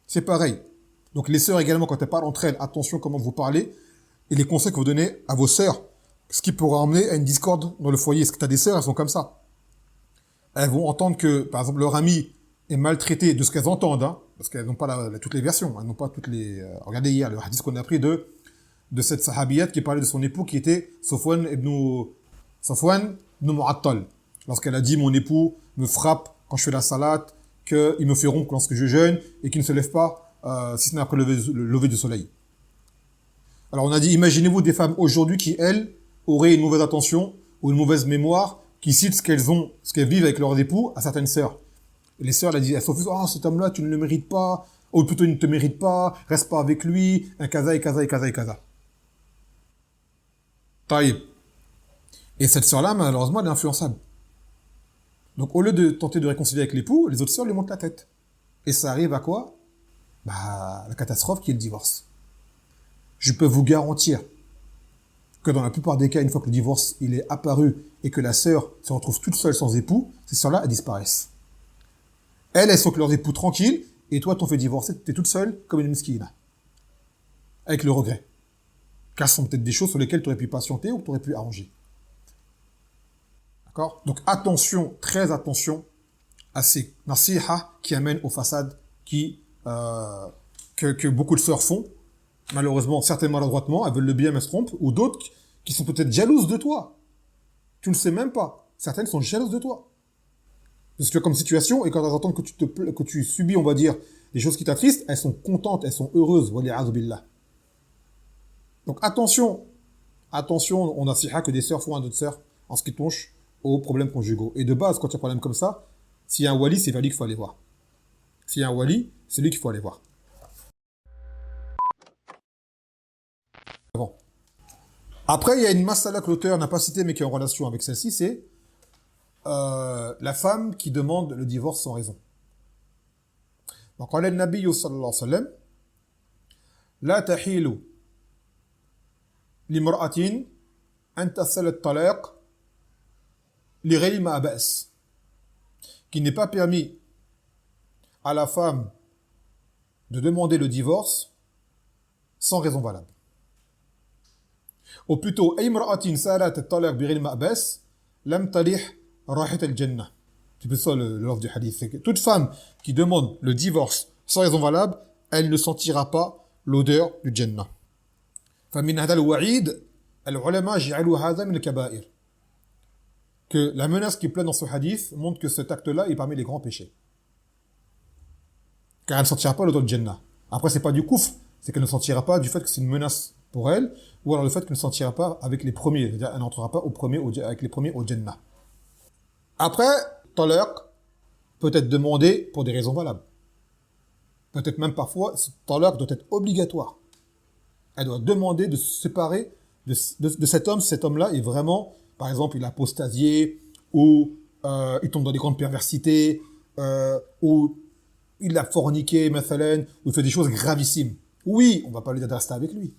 C'est pareil. Donc les sœurs également, quand elles parlent entre elles, attention comment vous parlez et les conseils que vous donnez à vos sœurs, ce qui pourra emmener à une discorde dans le foyer. Parce que tu as des sœurs, elles sont comme ça. Elles vont entendre que, par exemple, leur ami est maltraité de ce qu'elles entendent, hein, parce qu'elles n'ont pas toutes les versions, elles n'ont pas toutes les... regardez hier, le hadith qu'on a appris de cette sahabiyat qui parlait de son époux qui était Safwan ibn Mu'attal. Lorsqu'elle a dit, mon époux me frappe quand je fais la salade, qu'il me fait rompre lorsque je jeûne et qu'il ne se lève pas si ce n'est après le lever du soleil. Alors on a dit, imaginez-vous des femmes aujourd'hui qui, elles, auraient une mauvaise attention ou une mauvaise mémoire, qui citent ce qu'elles vivent avec leurs époux à certaines sœurs. Et les sœurs, elles disent, ah, cet homme-là, tu ne le mérites pas, ou plutôt il ne te mérite pas, reste pas avec lui, un kaza et kaza et kaza et kaza. Taïb. Et cette sœur-là, malheureusement, elle est influençable. Donc, au lieu de tenter de réconcilier avec l'époux, les autres sœurs lui montent la tête. Et ça arrive à quoi? La catastrophe qui est le divorce. Je peux vous garantir que dans la plupart des cas, une fois que le divorce il est apparu et que la sœur se retrouve toute seule sans époux, ces sœurs-là, elles disparaissent. Elles sont que leurs époux tranquilles, et toi, t'en fais divorcer, t'es toute seule comme une miskina. Avec le regret. Car ce sont peut-être des choses sur lesquelles tu aurais pu patienter ou que tu aurais pu arranger. D'accord? Donc attention, très attention à ces nasiha qui amènent aux façades que beaucoup de sœurs font. Malheureusement, certaines maladroitement, elles veulent le bien mais se trompent, ou d'autres qui sont peut-être jalouses de toi. Tu ne le sais même pas. Certaines sont jalouses de toi. Parce que comme situation, et quand elles entendent que tu subis, on va dire, des choses qui t'attristent, elles sont contentes, elles sont heureuses. Wali'adhu billah. Donc attention, on nasiha que des sœurs font à d'autres sœurs en ce qui touche aux problèmes conjugaux. Et de base, quand il y a un problème comme ça, s'il y a un wali, c'est lui qu'il faut aller voir. S'il y a un wali, c'est lui qu'il faut aller voir. Bon. Après, il y a une masala que l'auteur n'a pas citée, mais qui est en relation avec celle-ci, c'est la femme qui demande le divorce sans raison. Donc, قال النبي صلى الله عليه وسلم لا تحيل لامرأة أن تسأل الطلاق لغير ما بأس. Qu'il n'est pas permis à la femme de demander le divorce sans raison valable. Ou plutôt, أي امرأة سألت الطلاق بغير ما بأس لم تلح رائحة الجنة. C'est peu ça l'offre du hadith. C'est que toute femme qui demande le divorce sans raison valable, elle ne sentira pas l'odeur du Jannah. فمن هذا الوعيد العلماء جعلوا هذا من الكبائر. Que la menace qui plane dans ce hadith montre que cet acte-là est parmi les grands péchés. Car elle ne sentira pas l'odeur du Jannah. Après, c'est pas du kouf, c'est qu'elle ne sentira pas du fait que c'est une menace pour elle, ou alors le fait qu'elle ne sentira pas avec les premiers, c'est-à-dire elle n'entrera pas avec les premiers au Jannah. Après, talaq peut être demandé pour des raisons valables. Peut-être même parfois, ce talaq doit être obligatoire. Elle doit demander de se séparer de cet homme. Cet homme-là est vraiment, par exemple, il a apostasié, ou il tombe dans des grandes perversités, ou il a forniqué, mathalan, ou il fait des choses gravissimes. Oui, on va pas lui dire de rester avec lui.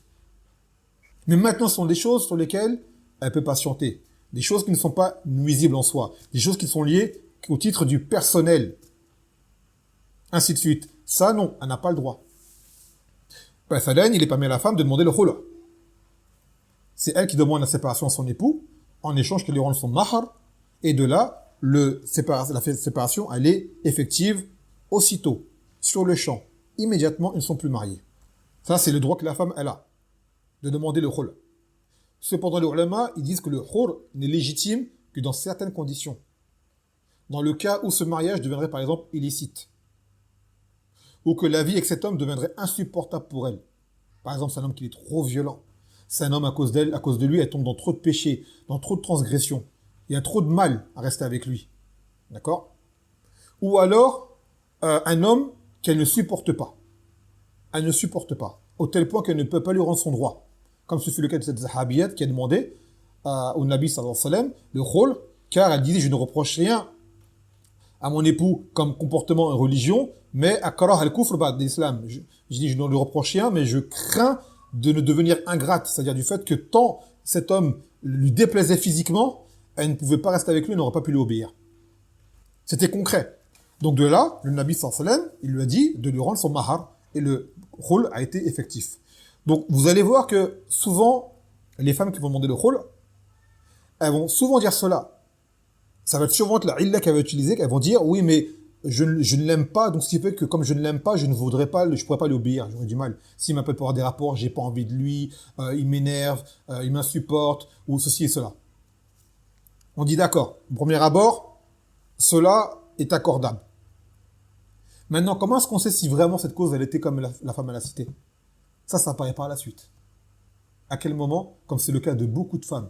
Mais maintenant, ce sont des choses sur lesquelles elle peut patienter. Des choses qui ne sont pas nuisibles en soi. Des choses qui sont liées au titre du personnel. Ainsi de suite. Ça, non, elle n'a pas le droit. Mathalan, il est permis à la femme de demander le khula. C'est elle qui demande la séparation à son époux, en échange qu'il lui rende son mahar, et de là, la séparation, elle est effective aussitôt, sur le champ. Immédiatement, ils ne sont plus mariés. Ça, c'est le droit que la femme, elle a, de demander le khul. Cependant, les ulama, ils disent que le khul n'est légitime que dans certaines conditions. Dans le cas où ce mariage deviendrait, par exemple, illicite. Ou que la vie avec cet homme deviendrait insupportable pour elle. Par exemple, c'est un homme qui est trop violent. C'est un homme, à cause d'elle, à cause de lui, elle tombe dans trop de péchés, dans trop de transgressions. Il y a trop de mal à rester avec lui. D'accord? Ou alors, un homme qu'elle ne supporte pas. Elle ne supporte pas. au tel point qu'elle ne peut pas lui rendre son droit. Comme ce fut le cas de cette sahabiyat qui a demandé au Nabi sallallahu alayhi wa sallam le khul, car elle disait, je ne reproche rien à mon époux comme comportement et religion, mais akrah al-kufr ba'd l'islam. Je dis, je ne lui reproche rien, mais je crains de ne devenir ingrate, c'est-à-dire du fait que tant cet homme lui déplaisait physiquement, elle ne pouvait pas rester avec lui, elle n'aurait pas pu lui obéir. C'était concret. Donc de là, le Nabi sallallahu alayhi wa sallam, il lui a dit de lui rendre son mahar, et le khul a été effectif. Donc vous allez voir que souvent, les femmes qui vont demander le khul, elles vont souvent dire cela. Ça va être souvent la illa qu'elle va utiliser, qu'elles vont dire, oui, mais je ne l'aime pas, donc ce qui fait que comme je ne l'aime pas, je ne voudrais pas, je pourrais pas lui obéir, j'aurais du mal. S'il m'appelle pour avoir des rapports, j'ai pas envie de lui, il m'énerve, il m'insupporte, ou ceci et cela. On dit d'accord. Au premier abord, cela est accordable. Maintenant, comment est-ce qu'on sait si vraiment cette cause, elle était comme la femme à la cité? Ça apparaît par la suite. À quel moment? Comme c'est le cas de beaucoup de femmes,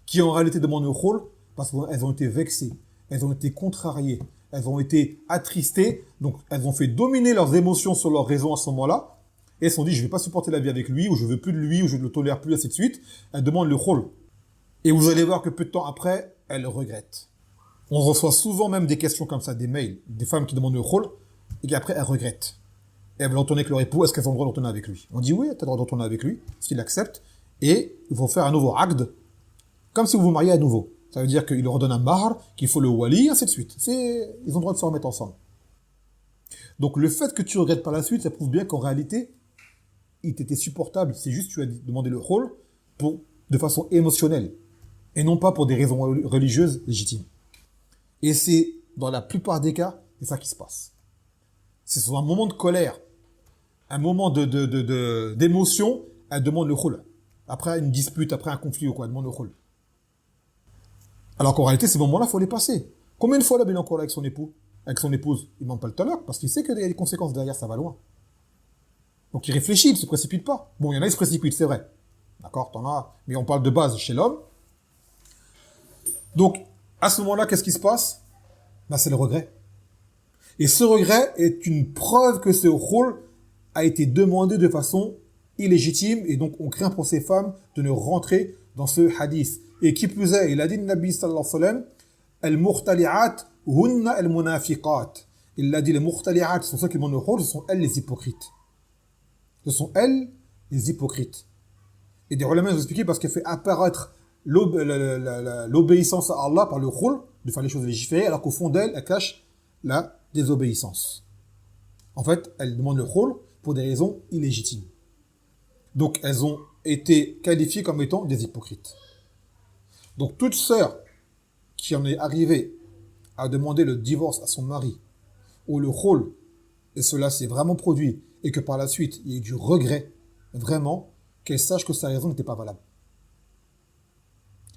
qui en réalité demandent le khul, parce qu'elles ont été vexées, elles ont été contrariées, elles ont été attristées, donc elles ont fait dominer leurs émotions sur leurs raisons à ce moment-là, et elles se sont dit, je ne vais pas supporter la vie avec lui, ou je veux plus de lui, ou je ne le tolère plus, ainsi de suite. Elles demandent le khul. Et vous allez voir que peu de temps après, elles le regrettent. On reçoit souvent même des questions comme ça, des mails, des femmes qui demandent le khul, et qui après elles regrettent. Et elles veulent retourner avec leur époux, est-ce qu'elles ont le droit de retourner avec lui? On dit oui, tu as le droit de retourner avec lui, s'il accepte, et il faut faire un nouveau aqd, comme si vous vous mariez à nouveau. Ça veut dire qu'il leur donne un mahar, qu'il faut le wali, ainsi de suite. Ils ont le droit de se remettre ensemble. Donc le fait que tu regrettes par la suite, ça prouve bien qu'en réalité, il t'était supportable. C'est juste que tu as demandé le khul de façon émotionnelle, et non pas pour des raisons religieuses légitimes. Et c'est, dans la plupart des cas, c'est ça qui se passe. C'est sur un moment de colère, un moment d'émotion, elle demande le khul. Après une dispute, après un conflit ou quoi, elle demande le khul. Alors qu'en réalité, ces moments-là, il faut les passer. Combien de fois l'homme est encore là avec son époux, avec son épouse? Il ne demande pas le talaq, parce qu'il sait qu'il y a des conséquences derrière, ça va loin. Donc il réfléchit, il ne se précipite pas. Bon, il y en a, ils se précipitent, c'est vrai. D'accord, t'en as, mais on parle de base chez l'homme. Donc, à ce moment-là, qu'est-ce qui se passe? Ben, c'est le regret. Et ce regret est une preuve que ce khul a été demandé de façon illégitime, et donc on craint pour ces femmes de ne rentrer dans ce hadith. Et qui plus est, il a dit le Nabi sallallahu alayhi wa sallam, al-mukhtali'at hunna al-munafiqat. Il a dit les mukhtali'at, ce sont ceux qui demandent le khul, ce sont elles les hypocrites. Ce sont elles les hypocrites. Et des ulama ont expliqué parce qu'elle fait apparaître l'obéissance à Allah par le khul, de faire les choses légiférées, alors qu'au fond d'elle, elle cache la désobéissance. En fait, elles demandent le khul pour des raisons illégitimes. Donc, elles ont été qualifiées comme étant des hypocrites. Donc, toute sœur qui en est arrivée à demander le divorce à son mari, ou le khul, et cela s'est vraiment produit, et que par la suite, il y a eu du regret, vraiment, qu'elle sache que sa raison n'était pas valable.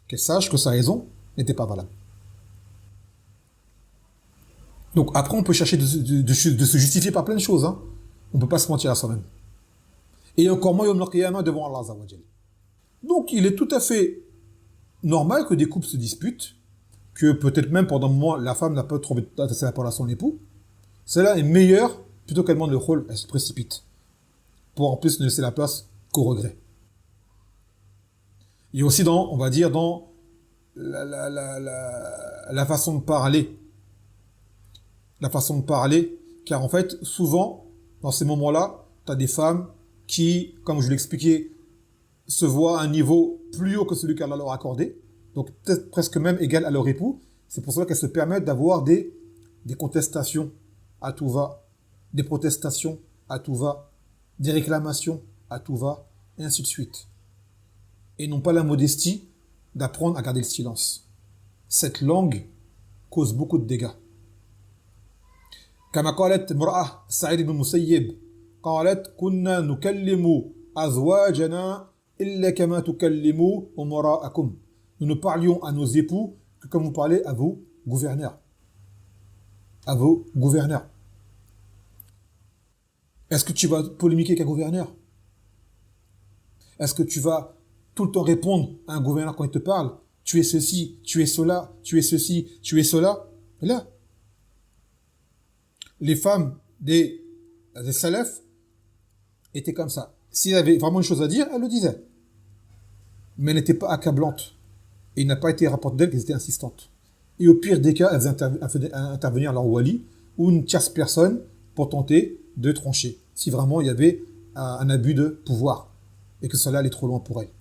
Qu'elle sache que sa raison n'était pas valable. Donc après, on peut chercher de se justifier par plein de choses. Hein. On ne peut pas se mentir à soi-même. Et encore moins Yawm al-Qiyamah devant Allah Azza wa Jal. Donc il est tout à fait normal que des couples se disputent, que peut-être même pendant un moment, la femme n'a pas trouvé assez la parole à son époux. Cela est meilleur, plutôt qu'elle demande le khul, elle se précipite. Pour en plus ne laisser la place qu'au regret. Il y a aussi on va dire, dans la façon de parler. La façon de parler, car en fait, souvent, dans ces moments-là, tu as des femmes qui, comme je l'expliquais, se voient à un niveau plus haut que celui qu'Allah leur a accordé, donc peut-être presque même égal à leur époux. C'est pour cela qu'elles se permettent d'avoir des contestations à tout va, des protestations à tout va, des réclamations à tout va, et ainsi de suite. Et n'ont pas la modestie d'apprendre à garder le silence. Cette langue cause beaucoup de dégâts. كما قالت امرأة سعيد بن المسيب قالت كنا نكلم أزواجنا إلا كما تكلموا أمراءكم. Nous ne parlions à nos époux que comme vous parlez à vos gouverneurs. À vos gouverneurs. Est-ce que tu vas polémiquer avec un gouverneur? Est-ce que tu vas tout le temps répondre à un gouverneur quand il te parle? Tu es ceci, tu es cela, tu es ceci, tu es cela. Et là, les femmes des salafs étaient comme ça. S'il y avait vraiment une chose à dire, elle le disait. Mais elle n'était pas accablante. Et il n'a pas été rapporté d'elle qu'elle était insistante. Et au pire des cas, elle faisait intervenir leur wali ou une tierce personne pour tenter de trancher. Si vraiment il y avait un abus de pouvoir et que cela allait trop loin pour elle.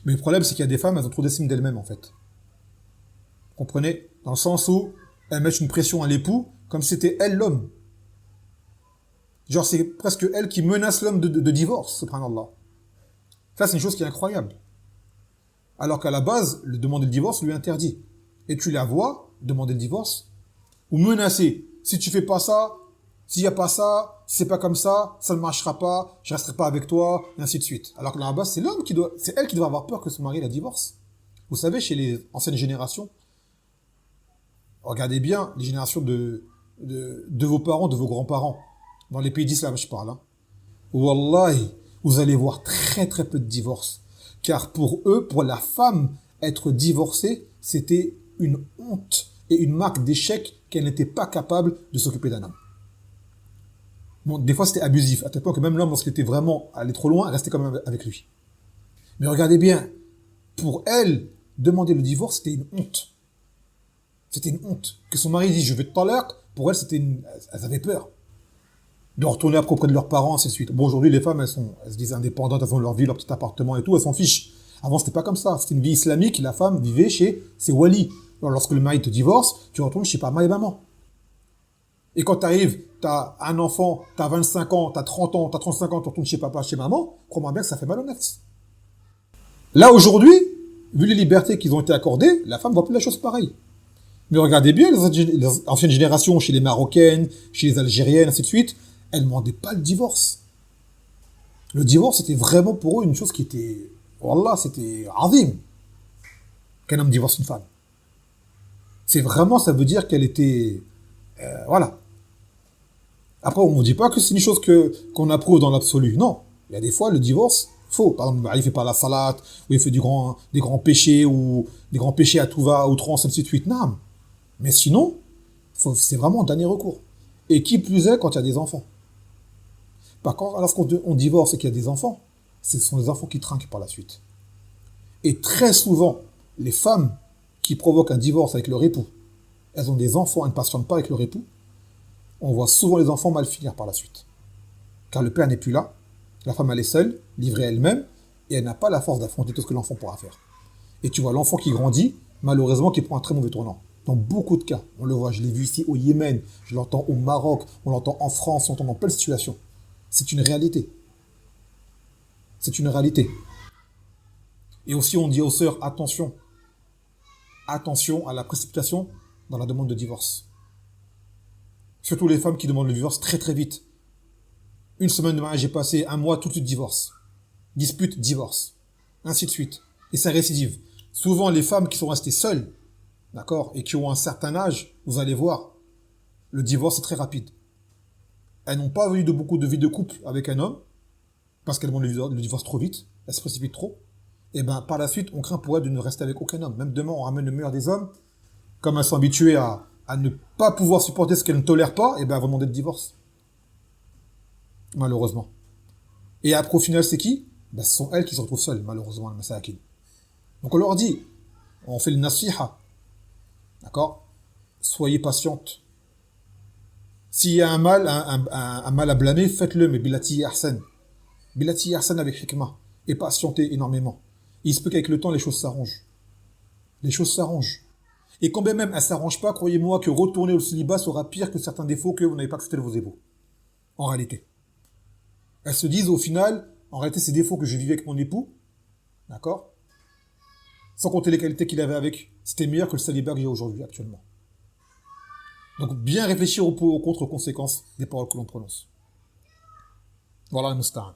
Mais le problème, c'est qu'il y a des femmes, elles ont trop d'estime d'elles-mêmes, en fait. Vous comprenez? Dans le sens où elles mettent une pression à l'époux, comme si c'était elle l'homme. Genre, c'est presque elle qui menace l'homme de divorce, subhanallah. Ça, c'est une chose qui est incroyable. Alors qu'à la base, le demander le divorce lui est interdit. Et tu la vois demander le divorce, ou menacer. Si tu fais pas ça, s'il n'y a pas ça, si c'est pas comme ça ne marchera pas, je resterai pas avec toi, et ainsi de suite. Alors que à la base, c'est elle qui doit avoir peur que son mari la divorce. Vous savez, chez les anciennes générations, regardez bien les générations de vos parents, de vos grands-parents. Dans les pays d'islam, je parle. Wallahi, vous allez voir très très peu de divorces. Car pour eux, pour la femme, être divorcée, c'était une honte et une marque d'échec qu'elle n'était pas capable de s'occuper d'un homme. Bon, des fois, c'était abusif, à tel point que même l'homme, lorsqu'il était vraiment allé trop loin, restait quand même avec lui. Mais regardez bien, pour elle, demander le divorce, c'était une honte. C'était une honte. Que son mari dise « je vais te talaq », pour elle, elles avaient peur de retourner après auprès de leurs parents, ainsi de suite. Bon, aujourd'hui, les femmes, elles se disent indépendantes, elles ont leur vie, leur petit appartement et tout, elles s'en fichent. Avant, c'était pas comme ça. C'était une vie islamique, la femme vivait chez ses walis. Alors, lorsque le mari te divorce, tu retournes chez papa et maman. Et quand tu arrives, tu as un enfant, tu as 25 ans, tu as 30 ans, tu as 35 ans, tu retournes chez papa, chez maman, crois-moi bien que ça fait mal au nez. Là, aujourd'hui, vu les libertés qu'ils ont été accordées, la femme voit plus la chose pareille. Mais regardez bien, les anciennes générations, chez les Marocaines, chez les Algériennes, ainsi de suite, elles ne demandaient pas le divorce. Le divorce, c'était vraiment pour eux une chose qui était... Wallah, c'était azim. Qu'un homme divorce une femme. C'est vraiment, ça veut dire qu'elle était... voilà. Après, on ne dit pas que c'est une chose qu'on approuve dans l'absolu. Non. Il y a des fois, le divorce, faux. Par exemple, il ne fait pas la salate, ou il fait des grands péchés, ou des grands péchés à tout va, outrance, ainsi de suite. Non. Mais sinon, c'est vraiment un dernier recours. Et qui plus est quand il y a des enfants. Par contre, lorsqu'on divorce et qu'il y a des enfants, ce sont les enfants qui trinquent par la suite. Et très souvent, les femmes qui provoquent un divorce avec leur époux, elles ont des enfants, elles ne patientent pas avec leur époux, on voit souvent les enfants mal finir par la suite. Car le père n'est plus là, la femme elle est seule, livrée à elle-même, et elle n'a pas la force d'affronter tout ce que l'enfant pourra faire. Et tu vois l'enfant qui grandit, malheureusement, qui prend un très mauvais tournant. Dans beaucoup de cas, on le voit, je l'ai vu ici au Yémen, je l'entends au Maroc, on l'entend en France, on l'entend dans plein de situations. C'est une réalité. C'est une réalité. Et aussi, on dit aux sœurs, attention. Attention à la précipitation dans la demande de divorce. Surtout les femmes qui demandent le divorce très très vite. Une semaine de mariage est passée, un mois, tout de suite divorce. Dispute, divorce. Ainsi de suite. Et ça récidive. Souvent, les femmes qui sont restées seules, d'accord, et qui ont un certain âge, vous allez voir, le divorce est très rapide. Elles n'ont pas eu beaucoup de vie de couple avec un homme, parce qu'elles demandent le divorce trop vite, elles se précipitent trop, et bien par la suite, on craint pour elles de ne rester avec aucun homme. Même demain, on ramène le meilleur des hommes, comme elles sont habituées à ne pas pouvoir supporter ce qu'elles ne tolèrent pas, et bien elles vont demander le divorce. Malheureusement. Et après, au final, c'est qui? Ben, ce sont elles qui se retrouvent seules, malheureusement, le masakin. Donc on leur dit, on fait le nasiha, d'accord? Soyez patiente. S'il y a un mal à blâmer, faites-le, mais bilati ahsan. Bilati ahsan avec hikmah. Et patientez énormément. Il se peut qu'avec le temps, les choses s'arrangent. Les choses s'arrangent. Et quand bien même elles ne s'arrangent pas, croyez-moi que retourner au célibat sera pire que certains défauts que vous n'avez pas accepté de vos époux. En réalité. Elles se disent au final, en réalité, ces défauts que je vivais avec mon époux, d'accord? Sans compter les qualités qu'il avait avec, c'était meilleur que le célibat que j'ai aujourd'hui, actuellement. Donc, bien réfléchir aux contre-conséquences des paroles que l'on prononce. Voilà le musta'an.